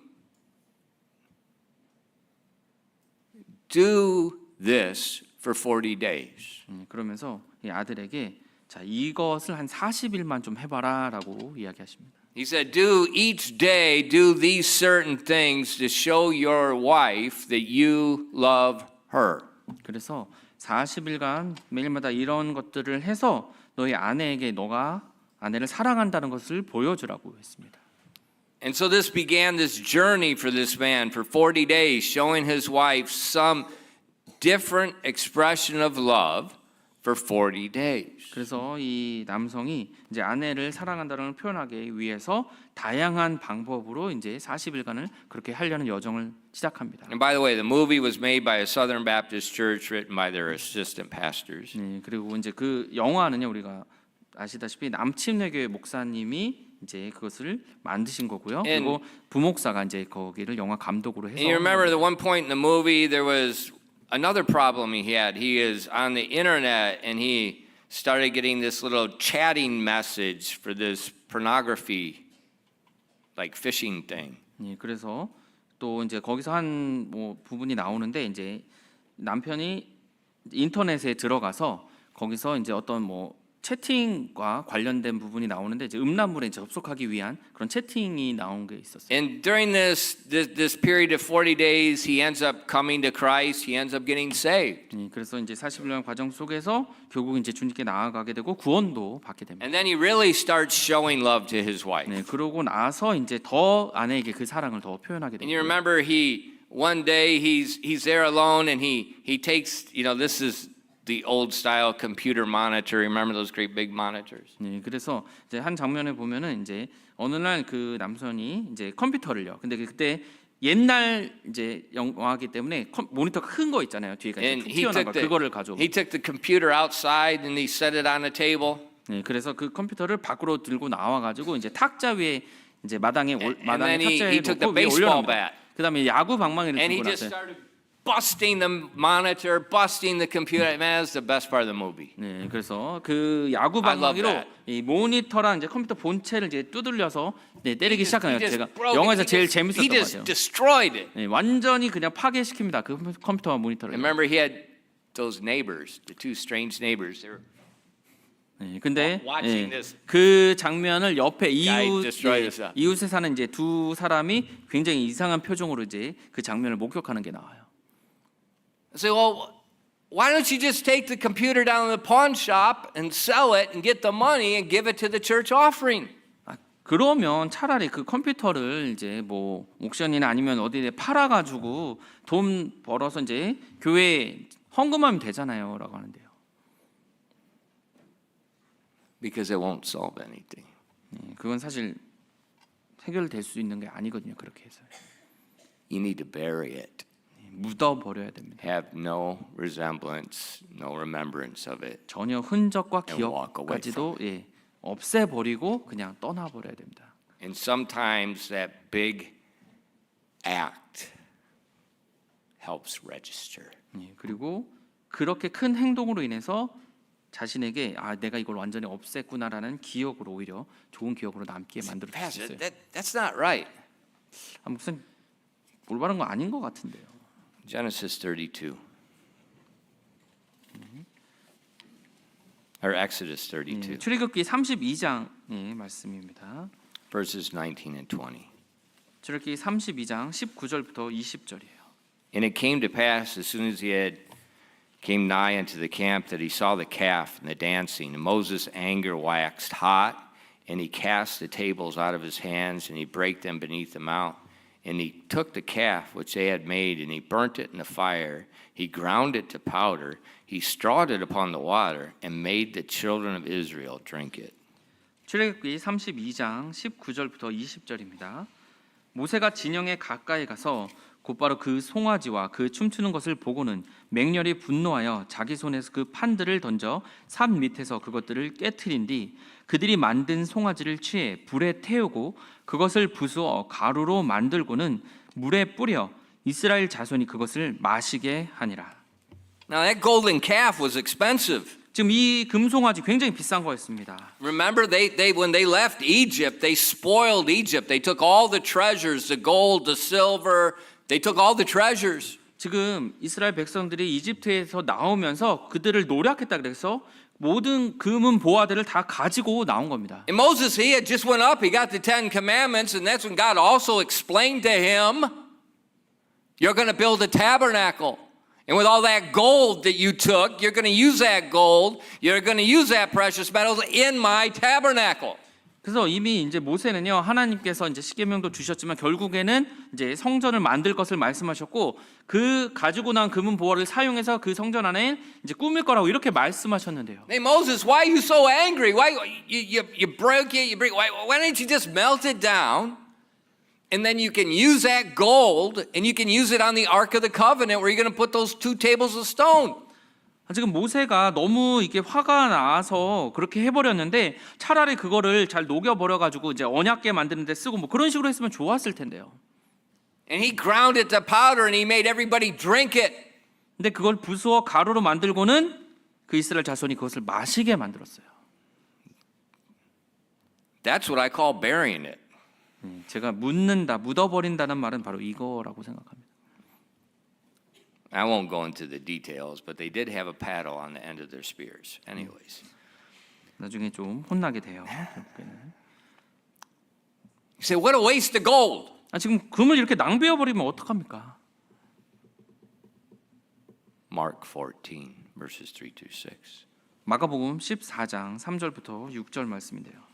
Speaker 1: do this for 40 days.
Speaker 2: 그러면서 이 아들에게 자 이것을 한 40일만 좀 해봐라라고 이야기하십니다.
Speaker 1: He said, do each day, do these certain things to show your wife that you love her.
Speaker 2: 그래서 40일간 매일마다 이런 것들을 해서 너희 아내에게 너가 아내를 사랑한다는 것을 보여주라고 했습니다.
Speaker 1: And so this began this journey for this man for 40 days, showing his wife some different expression of love for 40 days.
Speaker 2: 그래서 이 남성이 이제 아내를 사랑한다는 걸 표현하기 위해서 다양한 방법으로 이제 40일간을 그렇게 하려는 여정을 시작합니다.
Speaker 1: And by the way, the movie was made by a Southern Baptist church written by their assistant pastors.
Speaker 2: 그리고 이제 그 영화는요 우리가 아시다시피 남침내교회 목사님이 이제 그것을 만드신 거고요. 그리고 부목사가 이제 거기를 영화 감독으로 해서.
Speaker 1: And you remember the one point in the movie there was another problem he had. He is on the internet and he started getting this little chatting message for this pornography like phishing thing.
Speaker 2: 그래서 또 이제 거기서 한 뭐 부분이 나오는데 이제 남편이 인터넷에 들어가서 거기서 이제 어떤 뭐 채팅과 관련된 부분이 나오는데 이제 음란물에 접속하기 위한 그런 채팅이 나온 게 있었어요.
Speaker 1: And during this period of 40 days, he ends up coming to Christ. He ends up getting saved.
Speaker 2: 그래서 이제 40년 과정 속에서 결국 이제 주님께 나아가게 되고 구원도 받게 됩니다.
Speaker 1: And then he really starts showing love to his wife.
Speaker 2: 그러고 나서 이제 더 아내에게 그 사랑을 더 표현하게
Speaker 1: And you
Speaker 2: 됩니다.
Speaker 1: remember one day he's there alone and he takes, this is the old style computer monitor. Remember those great big monitors?
Speaker 2: 그래서 이제 한 장면에 보면은 이제 어느 날 그 남성이 이제 컴퓨터를요. 근데 그때 옛날 이제 영화이기 때문에 모니터가 큰 거 있잖아요. 뒤에가 이제 툭 튀어나온 거 그거를 가지고.
Speaker 1: He took the computer outside and he set it on a table.
Speaker 2: 그래서 그 컴퓨터를 밖으로 들고 나와 가지고 이제 탁자 위에 이제 마당에
Speaker 1: then
Speaker 2: 탁자에
Speaker 1: took the
Speaker 2: 놓고 위에
Speaker 1: baseball
Speaker 2: 올려놓습니다.
Speaker 1: bat.
Speaker 2: 그다음에 야구 방망이를
Speaker 1: And he
Speaker 2: 들고
Speaker 1: just
Speaker 2: 나서요.
Speaker 1: started busting the monitor, busting the computer. Man, that's the best part of the movie.
Speaker 2: 그래서 그 야구 방망이로 이 모니터랑 이제 컴퓨터 본체를 이제 두들려서 때리기 시작하네요. 제가 영화에서 제일 재밌었던
Speaker 1: He
Speaker 2: 것
Speaker 1: just
Speaker 2: 같아요.
Speaker 1: destroyed it.
Speaker 2: 완전히 그냥 파괴시킵니다. 그 컴퓨터와 모니터를.
Speaker 1: And remember, he had those neighbors, the two strange neighbors. They were
Speaker 2: 근데
Speaker 1: watching this
Speaker 2: 그 장면을 옆에
Speaker 1: guy destroy this up.
Speaker 2: 이웃에 사는 이제 두 사람이 굉장히 이상한 표정으로 이제 그 장면을 목격하는 게 나와요.
Speaker 1: I say, well, Why don't you just take the computer down to the pawn shop and sell it and get the money and give it to the church offering?
Speaker 2: 그러면 차라리 그 컴퓨터를 이제 뭐 옥션이나 아니면 어디에 팔아가지고 돈 벌어서 이제 교회에 헌금하면 되잖아요라고 하는데요.
Speaker 1: Because it won't solve anything.
Speaker 2: 그건 사실 해결될 수 있는 게 아니거든요. 그렇게 해서
Speaker 1: You need to bury it.
Speaker 2: 묻어 버려야 됩니다.
Speaker 1: Have no resemblance, no remembrance of it.
Speaker 2: 전혀 흔적과
Speaker 1: And walk away
Speaker 2: 기억까지도 없애 버리고 그냥 떠나 버려야 됩니다.
Speaker 1: And sometimes that big act helps register.
Speaker 2: 그리고 그렇게 큰 행동으로 인해서 자신에게 내가 이걸 완전히 없앴구나라는 기억으로 오히려 좋은 기억으로 남게 만들어 줄 수
Speaker 1: Pastor,
Speaker 2: 있어요.
Speaker 1: that's not right.
Speaker 2: 무슨 올바른 거 아닌 것 같은데요.
Speaker 1: Genesis 32. Or Exodus 32,
Speaker 2: 출애굽기 32장의 말씀입니다.
Speaker 1: verses 19 and 20.
Speaker 2: 출애굽기 32장 19절부터 20절이에요.
Speaker 1: And it came to pass, as soon as he had came nigh unto the camp, that he saw the calf and the dancing. And Moses' anger waxed hot, and he cast the tables out of his hands, and he brake them beneath the mount. And he took the calf which they had made, and he burnt it in the fire. He ground it to powder. He strawed it upon the water, and made the children of Israel drink it.
Speaker 2: 출애굽기 32장 19절부터 20절입니다. 모세가 진영에 가까이 가서 곧바로 그 송아지와 그 춤추는 것을 보고는 맹렬히 분노하여 자기 손에서 그 판들을 던져 산 밑에서 그것들을 깨트린 뒤 그들이 만든 송아지를 취해 불에 태우고 그것을 부수어 가루로 만들고는 물에 뿌려 이스라엘 자손이 그것을 마시게 하니라.
Speaker 1: Now that golden calf was expensive.
Speaker 2: 지금 이 금송아지 굉장히 비싼 거였습니다.
Speaker 1: Remember, when they left Egypt, they spoiled Egypt. They took all the treasures, the gold, the silver. They took all the treasures.
Speaker 2: 지금 이스라엘 백성들이 이집트에서 나오면서 그들을 노략했다 그래서 모든 금은 보화들을 다 가지고 나온 겁니다.
Speaker 1: And Moses, he had just went up. He got the 10 commandments, and that's when God also explained to him, you're going to build a tabernacle. And with all that gold that you took, you're going to use that gold, you're going to use that precious metals in my tabernacle.
Speaker 2: 그래서 이미 이제 모세는요 하나님께서 이제 십계명도 주셨지만 결국에는 이제 성전을 만들 것을 말씀하셨고 그 가지고 난 금은 보화를 사용해서 그 성전 안에 이제 꾸밀 거라고 이렇게 말씀하셨는데요.
Speaker 1: Hey Moses, why are you so angry? Why you broke it? Why didn't you just melt it down? And then you can use that gold and you can use it on the Ark of the Covenant where you're going to put those 2 tables of stone.
Speaker 2: 지금 모세가 너무 이게 화가 나서 그렇게 해버렸는데 차라리 그거를 잘 녹여버려가지고 이제 언약궤 만드는데 쓰고 뭐 그런 식으로 했으면 좋았을 텐데요.
Speaker 1: And he ground it to powder and he made everybody drink it.
Speaker 2: 근데 그걸 부수어 가루로 만들고는 그 이스라엘 자손이 그것을 마시게 만들었어요.
Speaker 1: That's what I call burying it.
Speaker 2: 제가 묻는다, 묻어버린다는 말은 바로 이거라고 생각합니다.
Speaker 1: I won't go into the details, but they did have a paddle on the end of their spears. Anyways.
Speaker 2: 나중에 좀 혼나게 돼요.
Speaker 1: You say, what a waste of gold.
Speaker 2: 지금 금을 이렇게 낭비해버리면 어떡합니까?
Speaker 1: Mark 14, verses 3 to 6.
Speaker 2: 마가복음 14장 3절부터 6절 말씀인데요.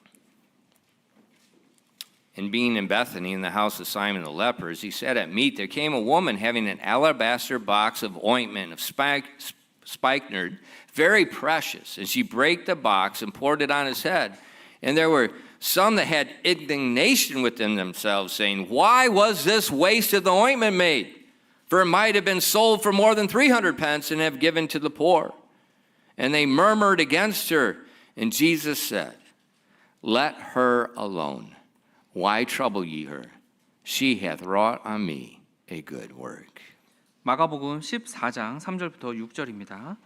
Speaker 1: And being in Bethany in the house of Simon the leper, as he sat at meat, there came a woman having an alabaster box of ointment of spikenard, very precious. And she brake the box and poured it on his head. And there were some that had indignation within themselves, saying, why was this waste of the ointment made? For it might have been sold for more than 300 pence and have given to the poor. And they murmured against her. And Jesus said, let her alone. Why trouble ye her? She hath wrought on me a good work.
Speaker 2: 마가복음 14장 3절부터 6절입니다.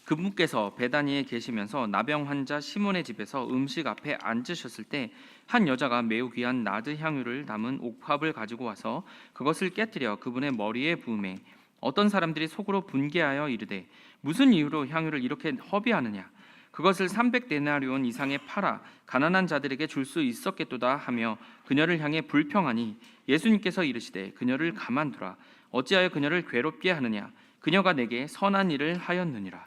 Speaker 2: 그분께서 베다니에 계시면서 나병 환자 시몬의 집에서 음식 앞에 앉으셨을 때 한 여자가 매우 귀한 나드 향유를 담은 옥합을 가지고 와서 그것을 깨뜨려 그분의 머리에 부으매 어떤 사람들이 속으로 분개하여 이르되 무슨 이유로 향유를 이렇게 허비하느냐? 그것을 300데나리온 이상에 팔아 가난한 자들에게 줄 수 있었겠도다 하며 그녀를 향해 불평하니 예수님께서 이르시되 그녀를 가만두라. 어찌하여 그녀를 괴롭게 하느냐? 그녀가 내게 선한 일을 하였느니라.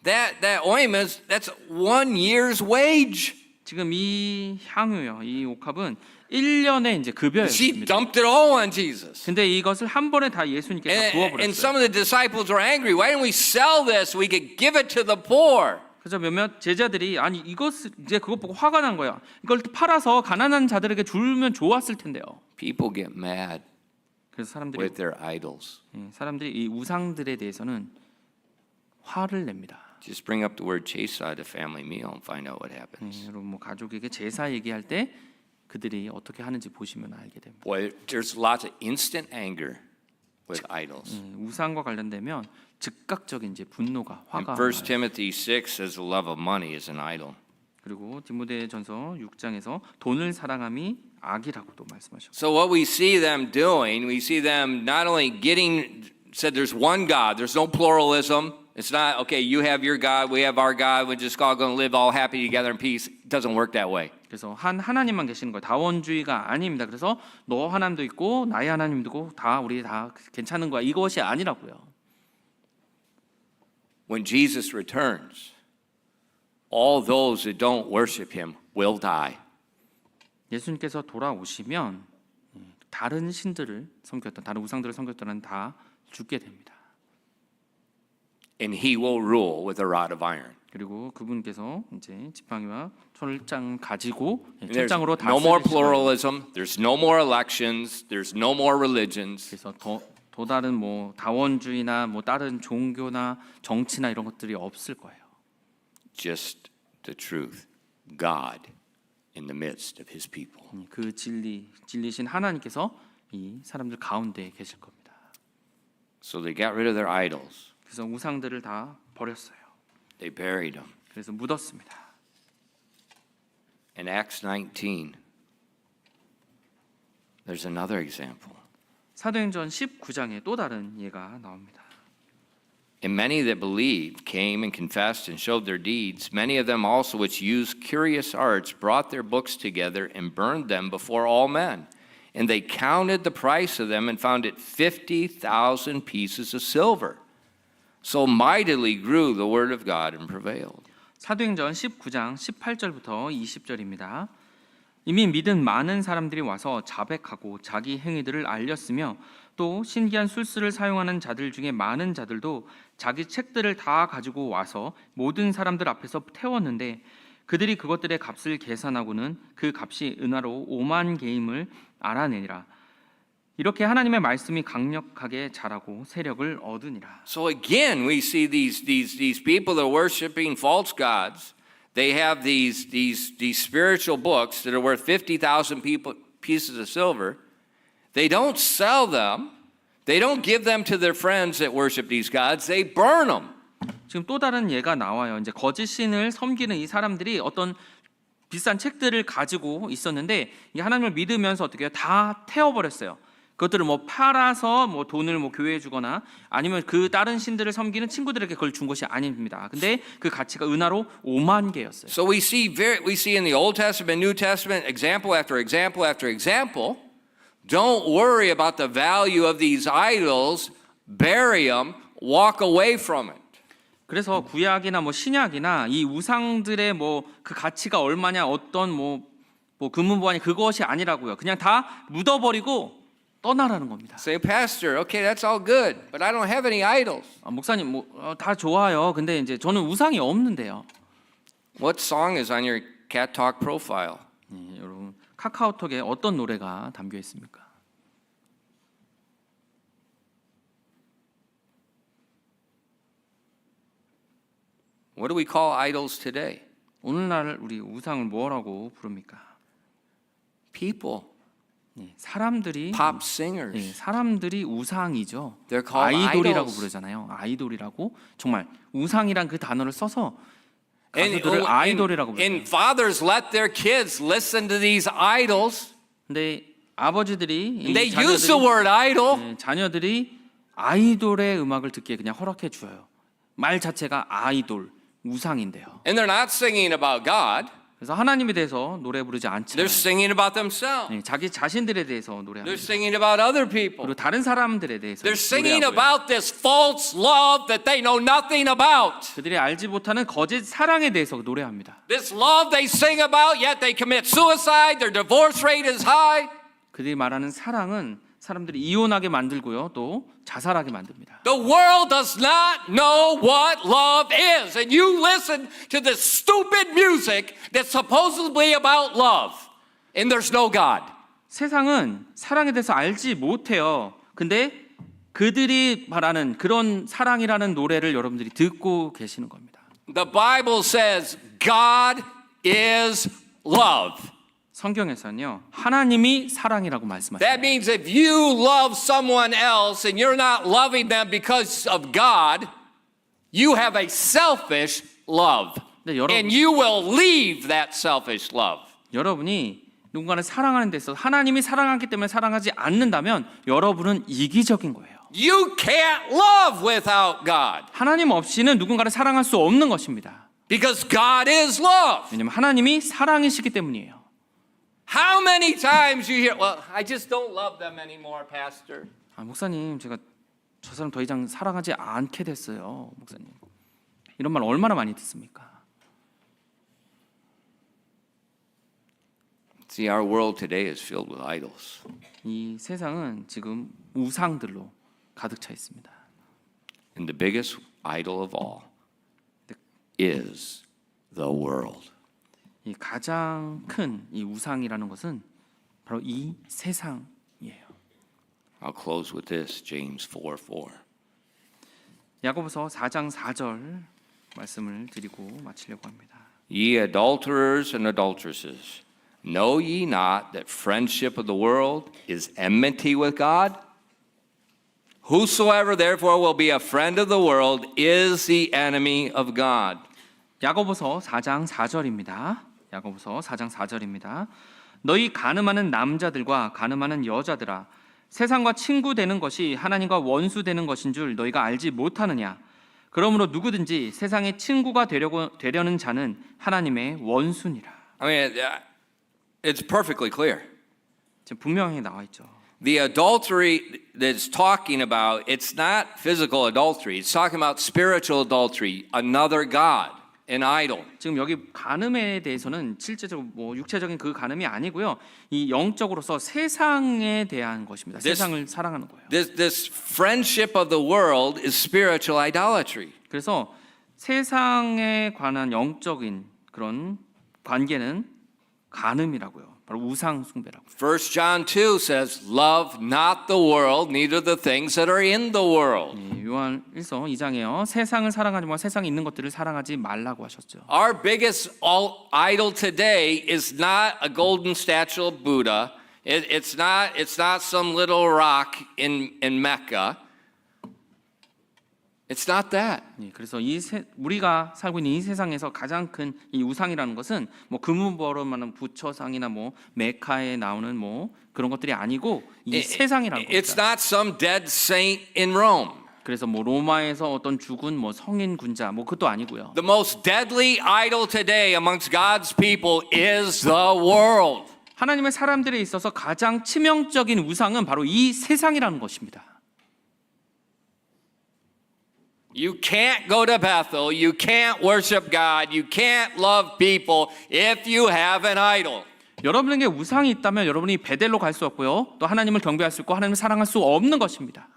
Speaker 1: That ointment, that's 1 year's wage.
Speaker 2: 지금 이 향유요, 이 옥합은 1년의 이제
Speaker 1: She
Speaker 2: 급여였습니다.
Speaker 1: dumped it all on Jesus.
Speaker 2: 근데 이것을 한 번에 다 예수님께 다
Speaker 1: And
Speaker 2: 부어버렸어요.
Speaker 1: some of the disciples were angry. Why don't we sell this? We could give it to the poor.
Speaker 2: 그래서 몇몇 제자들이 아니 이것을 이제 그것 보고 화가 난 거야. 이걸 팔아서 가난한 자들에게 주면 좋았을 텐데요.
Speaker 1: People get mad
Speaker 2: 그래서 사람들이
Speaker 1: with their idols.
Speaker 2: 이 우상들에 대해서는 화를 냅니다.
Speaker 1: Just bring up the word chesa at a family meal and find out what happens.
Speaker 2: 여러분 뭐 가족에게 제사 얘기할 때 그들이 어떻게 하는지 보시면 알게 됩니다.
Speaker 1: Boy, there's lots of instant anger with idols.
Speaker 2: 우상과 관련되면 즉각적인 이제 분노가
Speaker 1: And
Speaker 2: 화가
Speaker 1: 1
Speaker 2: 나요.
Speaker 1: Timothy 6 says the love of money is an idol.
Speaker 2: 그리고 디모데전서 6장에서 돈을 사랑함이 악이라고도 말씀하셨고.
Speaker 1: So what we see them doing, we see them not only getting said there's one God, there's no pluralism. It's not okay, you have your God, we have our God, we're just all going to live all happy together in peace. It doesn't work that way.
Speaker 2: 그래서 한 하나님만 계시는 거예요. 다원주의가 아닙니다. 그래서 너 하나님도 있고 나의 하나님도 있고 다 우리 다 괜찮은 거야. 이것이 아니라고요.
Speaker 1: When Jesus returns, all those who don't worship him will die.
Speaker 2: 예수님께서 돌아오시면 다른 신들을 섬겼던 다른 우상들을 섬겼던 다 죽게 됩니다.
Speaker 1: And he will rule with a rod of iron.
Speaker 2: 그리고 그분께서 이제 지팡이와 철장 가지고
Speaker 1: And there's
Speaker 2: 철장으로
Speaker 1: no more
Speaker 2: 다스리시고
Speaker 1: pluralism, there's no more elections, there's no more religions.
Speaker 2: 그래서 또 다른 뭐 다원주의나 뭐 다른 종교나 정치나 이런 것들이 없을 거예요.
Speaker 1: Just the truth. God in the midst of his people.
Speaker 2: 그 진리신 하나님께서 이 사람들 가운데 계실 겁니다.
Speaker 1: So they got rid of their idols.
Speaker 2: 그래서 우상들을 다 버렸어요.
Speaker 1: They buried them.
Speaker 2: 그래서 묻었습니다.
Speaker 1: In Acts 19, there's another example.
Speaker 2: 사도행전 19장에 또 다른 예가 나옵니다.
Speaker 1: And many that believed came and confessed and showed their deeds. Many of them also which used curious arts brought their books together and burned them before all men. And they counted the price of them and found it 50,000 pieces of silver. So mightily grew the word of God and prevailed.
Speaker 2: 사도행전 19장 18절부터 20절입니다. 이미 믿은 많은 사람들이 와서 자백하고 자기 행위들을 알렸으며 또 신기한 술수를 사용하는 자들 중에 많은 자들도 자기 책들을 다 가지고 와서 모든 사람들 앞에서 태웠는데 그들이 그것들의 값을 계산하고는 그 값이 은화로 5만 개임을 알아내니라. 이렇게 하나님의 말씀이 강력하게 자라고 세력을 얻으니라.
Speaker 1: So again, we see these people that are worshiping false gods. They have these spiritual books that are worth 50,000 pieces of silver. They don't sell them. They don't give them to their friends that worship these gods. They burn them.
Speaker 2: 지금 또 다른 예가 나와요. 이제 거짓 신을 섬기는 이 사람들이 어떤 비싼 책들을 가지고 있었는데 이 하나님을 믿으면서 어떻게 해요? 다 태워버렸어요. 그것들을 뭐 팔아서 뭐 돈을 뭐 교회에 주거나 아니면 그 다른 신들을 섬기는 친구들에게 그걸 준 것이 아닙니다. 근데 그 가치가 은화로 5만 개였어요.
Speaker 1: So we see in the Old Testament, New Testament, example after example after example. Don't worry about the value of these idols. Bury them. Walk away from it.
Speaker 2: 그래서 구약이나 뭐 신약이나 이 우상들의 뭐 그 가치가 얼마냐 어떤 뭐 금은보화냐 그것이 아니라고요. 그냥 다 묻어버리고 떠나라는 겁니다.
Speaker 1: Say, Pastor, okay, that's all good, but I don't have any idols.
Speaker 2: 목사님 뭐 다 좋아요. 근데 이제 저는 우상이 없는데요.
Speaker 1: What song is on your Cat Talk profile?
Speaker 2: 여러분 카카오톡에 어떤 노래가 담겨 있습니까?
Speaker 1: What do we call idols today?
Speaker 2: 오늘날 우리 우상을 뭐라고 부릅니까?
Speaker 1: People,
Speaker 2: 사람들이
Speaker 1: pop singers.
Speaker 2: 사람들이 우상이죠.
Speaker 1: They're called
Speaker 2: 아이돌이라고
Speaker 1: idols.
Speaker 2: 부르잖아요. 아이돌이라고 정말 우상이란 그 단어를 써서
Speaker 1: And,
Speaker 2: 가수들을 아이돌이라고
Speaker 1: and
Speaker 2: 부르죠.
Speaker 1: fathers let their kids listen to these idols.
Speaker 2: 근데 아버지들이 이
Speaker 1: They use the word idol.
Speaker 2: 자녀들이 아이돌의 음악을 듣기에 그냥 허락해 줘요. 말 자체가 아이돌, 우상인데요.
Speaker 1: And they're not singing about God.
Speaker 2: 그래서 하나님에 대해서 노래 부르지 않잖아요.
Speaker 1: They're singing about themselves.
Speaker 2: 네, 자기 자신들에 대해서
Speaker 1: They're
Speaker 2: 노래합니다.
Speaker 1: singing about other people.
Speaker 2: 그리고 다른 사람들에 대해서
Speaker 1: They're singing
Speaker 2: 노래하고요.
Speaker 1: about this false love that they know nothing about.
Speaker 2: 그들이 알지 못하는 거짓 사랑에 대해서 노래합니다.
Speaker 1: This love they sing about, yet they commit suicide. Their divorce rate is high.
Speaker 2: 그들이 말하는 사랑은 사람들이 이혼하게 만들고요, 또 자살하게 만듭니다.
Speaker 1: The world does not know what love is. And you listen to this stupid music that's supposedly about love. And there's no God.
Speaker 2: 세상은 사랑에 대해서 알지 못해요. 근데 그들이 말하는 그런 사랑이라는 노래를 여러분들이 듣고 계시는 겁니다.
Speaker 1: The Bible says God is love.
Speaker 2: 성경에서는요, 하나님이 사랑이라고 말씀하십니다.
Speaker 1: That means if you love someone else and you're not loving them because of God, you have a selfish love.
Speaker 2: 네, 여러분.
Speaker 1: And you will leave that selfish love.
Speaker 2: 여러분이 누군가를 사랑하는 데 있어서 하나님이 사랑하기 때문에 사랑하지 않는다면 여러분은 이기적인 거예요.
Speaker 1: You can't love without God
Speaker 2: 하나님 없이는 누군가를 사랑할 수 없는 것입니다.
Speaker 1: because God is love.
Speaker 2: 왜냐하면 하나님이 사랑이시기 때문이에요.
Speaker 1: How many times you hear, well, I just don't love them anymore, Pastor.
Speaker 2: 목사님, 제가 저 사람 더 이상 사랑하지 않게 됐어요, 목사님. 이런 말 얼마나 많이 듣습니까?
Speaker 1: See, our world today is filled with idols.
Speaker 2: 이 세상은 지금 우상들로 가득 차 있습니다.
Speaker 1: And the biggest idol of all is the world.
Speaker 2: 이 가장 큰 이 우상이라는 것은 바로 이 세상이에요.
Speaker 1: I'll close with this, James 4:4.
Speaker 2: 야고보서 4장 4절 말씀을 드리고 마치려고 합니다.
Speaker 1: Ye adulterers and adulteresses, know ye not that friendship of the world is enmity with God? Whosoever therefore will be a friend of the world is the enemy of God.
Speaker 2: 야고보서 4장 4절입니다. 야고보서 4장 4절입니다. 너희 가늠하는 남자들과 가늠하는 여자들아, 세상과 친구 되는 것이 하나님과 원수 되는 것인 줄 너희가 알지 못하느냐? 그러므로 누구든지 세상의 친구가 되려는 자는 하나님의 원수니라.
Speaker 1: I mean, it's perfectly clear.
Speaker 2: 지금 분명히 나와 있죠.
Speaker 1: The adultery that's talking about, it's not physical adultery. It's talking about spiritual adultery, another god, an idol.
Speaker 2: 지금 여기 간음에 대해서는 실제적으로 뭐 육체적인 그 간음이 아니고요. 이 영적으로서 세상에 대한 것입니다. 세상을 사랑하는 거예요.
Speaker 1: This friendship of the world is spiritual idolatry.
Speaker 2: 그래서 세상에 관한 영적인 그런 관계는 간음이라고요. 바로 우상 숭배라고.
Speaker 1: 1 John 2 says, love not the world, neither the things that are in the world.
Speaker 2: 요한 1서 2장에요. 세상을 사랑하지 말고 세상에 있는 것들을 사랑하지 말라고 하셨죠.
Speaker 1: Our biggest idol today is not a golden statue of Buddha. It's not some little rock in Mecca. It's not that.
Speaker 2: 그래서 우리가 살고 있는 이 세상에서 가장 큰 이 우상이라는 것은 뭐 금은보로만한 부처상이나 뭐 메카에 나오는 뭐 그런 것들이 아니고 이 세상이라는
Speaker 1: It's
Speaker 2: 겁니다.
Speaker 1: not some dead saint in Rome.
Speaker 2: 그래서 뭐 로마에서 어떤 죽은 뭐 성인 군자 뭐 그것도 아니고요.
Speaker 1: The most deadly idol today amongst God's people is the world.
Speaker 2: 하나님의 사람들에 있어서 가장 치명적인 우상은 바로 이 세상이라는 것입니다.
Speaker 1: You can't go to Bethel, you can't worship God, you can't love people if you have an idol.
Speaker 2: 여러분에게 우상이 있다면 여러분이 베델로 갈 수 없고요. 또 하나님을 경배할 수 있고 하나님을 사랑할 수 없는 것입니다.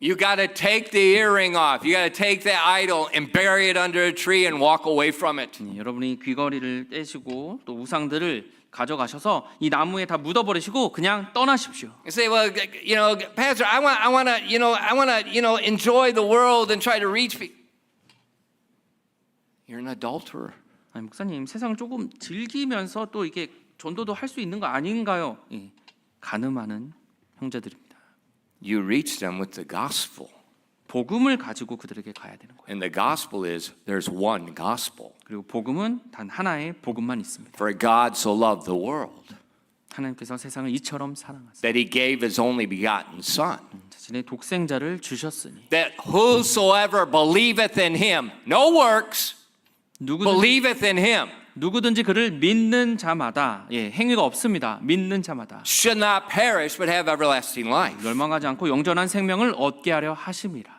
Speaker 1: You got to take the earring off. You got to take the idol and bury it under a tree and walk away from it.
Speaker 2: 여러분이 귀걸이를 떼시고 또 우상들을 가져가셔서 이 나무에 다 묻어버리시고 그냥 떠나십시오.
Speaker 1: You say, well, Pastor, I want to enjoy the world and try to reach people. You're an adulterer.
Speaker 2: 아니, 목사님, 세상을 조금 즐기면서 또 이게 전도도 할 수 있는 거 아닌가요? 간음하는 형제들입니다.
Speaker 1: You reach them with the gospel.
Speaker 2: 복음을 가지고 그들에게 가야 되는 거예요.
Speaker 1: And the gospel is there's one gospel.
Speaker 2: 그리고 복음은 단 하나의 복음만 있습니다.
Speaker 1: For God so loved the world
Speaker 2: 하나님께서 세상을 이처럼 사랑하사
Speaker 1: that he gave his only begotten son.
Speaker 2: 자신의 독생자를 주셨으니
Speaker 1: That whosoever believeth in him, no works,
Speaker 2: 누구든지
Speaker 1: believeth in him,
Speaker 2: 누구든지 그를 믿는 자마다 행위가 없습니다. 믿는 자마다
Speaker 1: should not perish but have everlasting life.
Speaker 2: 멸망하지 않고 영전한 생명을 얻게 하려 하심이라.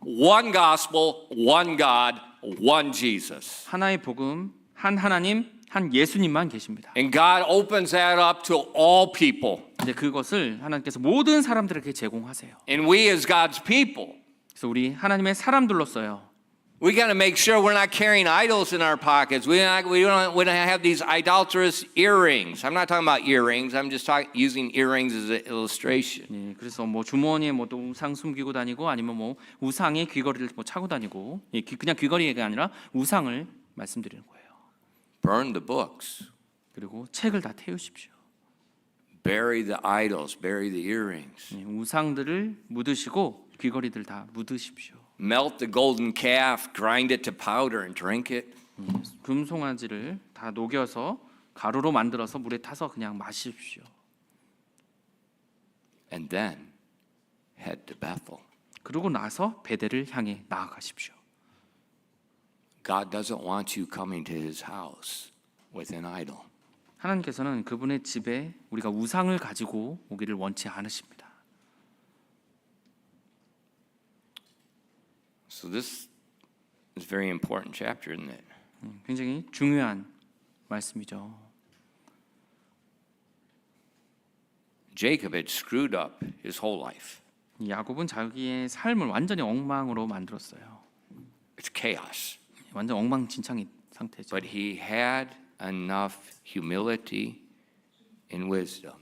Speaker 1: One gospel, one God, one Jesus.
Speaker 2: 하나의 복음, 한 하나님, 한 예수님만 계십니다.
Speaker 1: And God opens that up to all people.
Speaker 2: 이제 그것을 하나님께서 모든 사람들에게 제공하세요.
Speaker 1: And we as God's people,
Speaker 2: 그래서 우리 하나님의 사람들로서요.
Speaker 1: we got to make sure we're not carrying idols in our pockets. We don't have these idolatrous earrings. I'm not talking about earrings. I'm just using earrings as an illustration.
Speaker 2: 예, 그래서 뭐 주머니에 뭐 또 우상 숨기고 다니고 아니면 뭐 우상의 귀걸이를 뭐 차고 다니고 그냥 귀걸이가 아니라 우상을 말씀드리는 거예요.
Speaker 1: Burn the books.
Speaker 2: 그리고 책을 다 태우십시오.
Speaker 1: Bury the idols. Bury the earrings.
Speaker 2: 예, 우상들을 묻으시고 귀걸이들 다 묻으십시오.
Speaker 1: Melt the golden calf. Grind it to powder and drink it.
Speaker 2: 금송아지를 다 녹여서 가루로 만들어서 물에 타서 그냥 마십시오.
Speaker 1: And then head to Bethel.
Speaker 2: 그러고 나서 베델을 향해 나아가십시오.
Speaker 1: God doesn't want you coming to his house with an idol.
Speaker 2: 하나님께서는 그분의 집에 우리가 우상을 가지고 오기를 원치 않으십니다.
Speaker 1: So this is a very important chapter, isn't it?
Speaker 2: 굉장히 중요한 말씀이죠.
Speaker 1: Jacob had screwed up his whole life.
Speaker 2: 야곱은 자기의 삶을 완전히 엉망으로 만들었어요.
Speaker 1: It's chaos.
Speaker 2: 완전 엉망진창인 상태죠.
Speaker 1: But he had enough humility and wisdom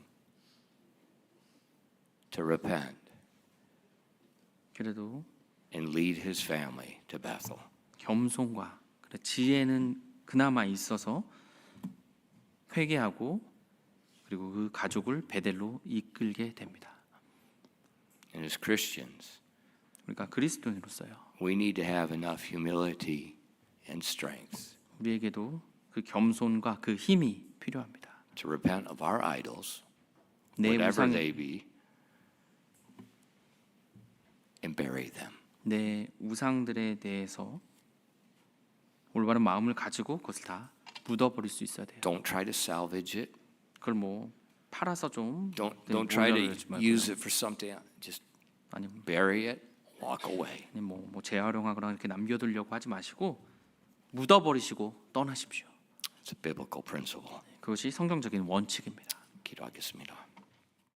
Speaker 1: to repent
Speaker 2: 그래도
Speaker 1: and lead his family to Bethel.
Speaker 2: 겸손과 지혜는 그나마 있어서 회개하고 그리고 그 가족을 베델로 이끌게 됩니다.
Speaker 1: And as Christians,
Speaker 2: 그러니까 그리스도인으로서요.
Speaker 1: we need to have enough humility and strength
Speaker 2: 우리에게도 그 겸손과 그 힘이 필요합니다.
Speaker 1: to repent of our idols,
Speaker 2: 내
Speaker 1: whatever
Speaker 2: 우상,
Speaker 1: they be, and bury them.
Speaker 2: 내 우상들에 대해서 올바른 마음을 가지고 그것을 다 묻어버릴 수 있어야 돼요.
Speaker 1: Don't try to salvage it.
Speaker 2: 그걸 뭐 팔아서 좀
Speaker 1: Don't try
Speaker 2: 모으려고
Speaker 1: to
Speaker 2: 그러지 말고요.
Speaker 1: use it for something. Just
Speaker 2: 아니면
Speaker 1: bury it, walk away.
Speaker 2: 뭐 재활용하거나 이렇게 남겨두려고 하지 마시고 묻어버리시고 떠나십시오.
Speaker 1: It's a biblical principle.
Speaker 2: 그것이 성경적인 원칙입니다.
Speaker 1: 기도하겠습니다.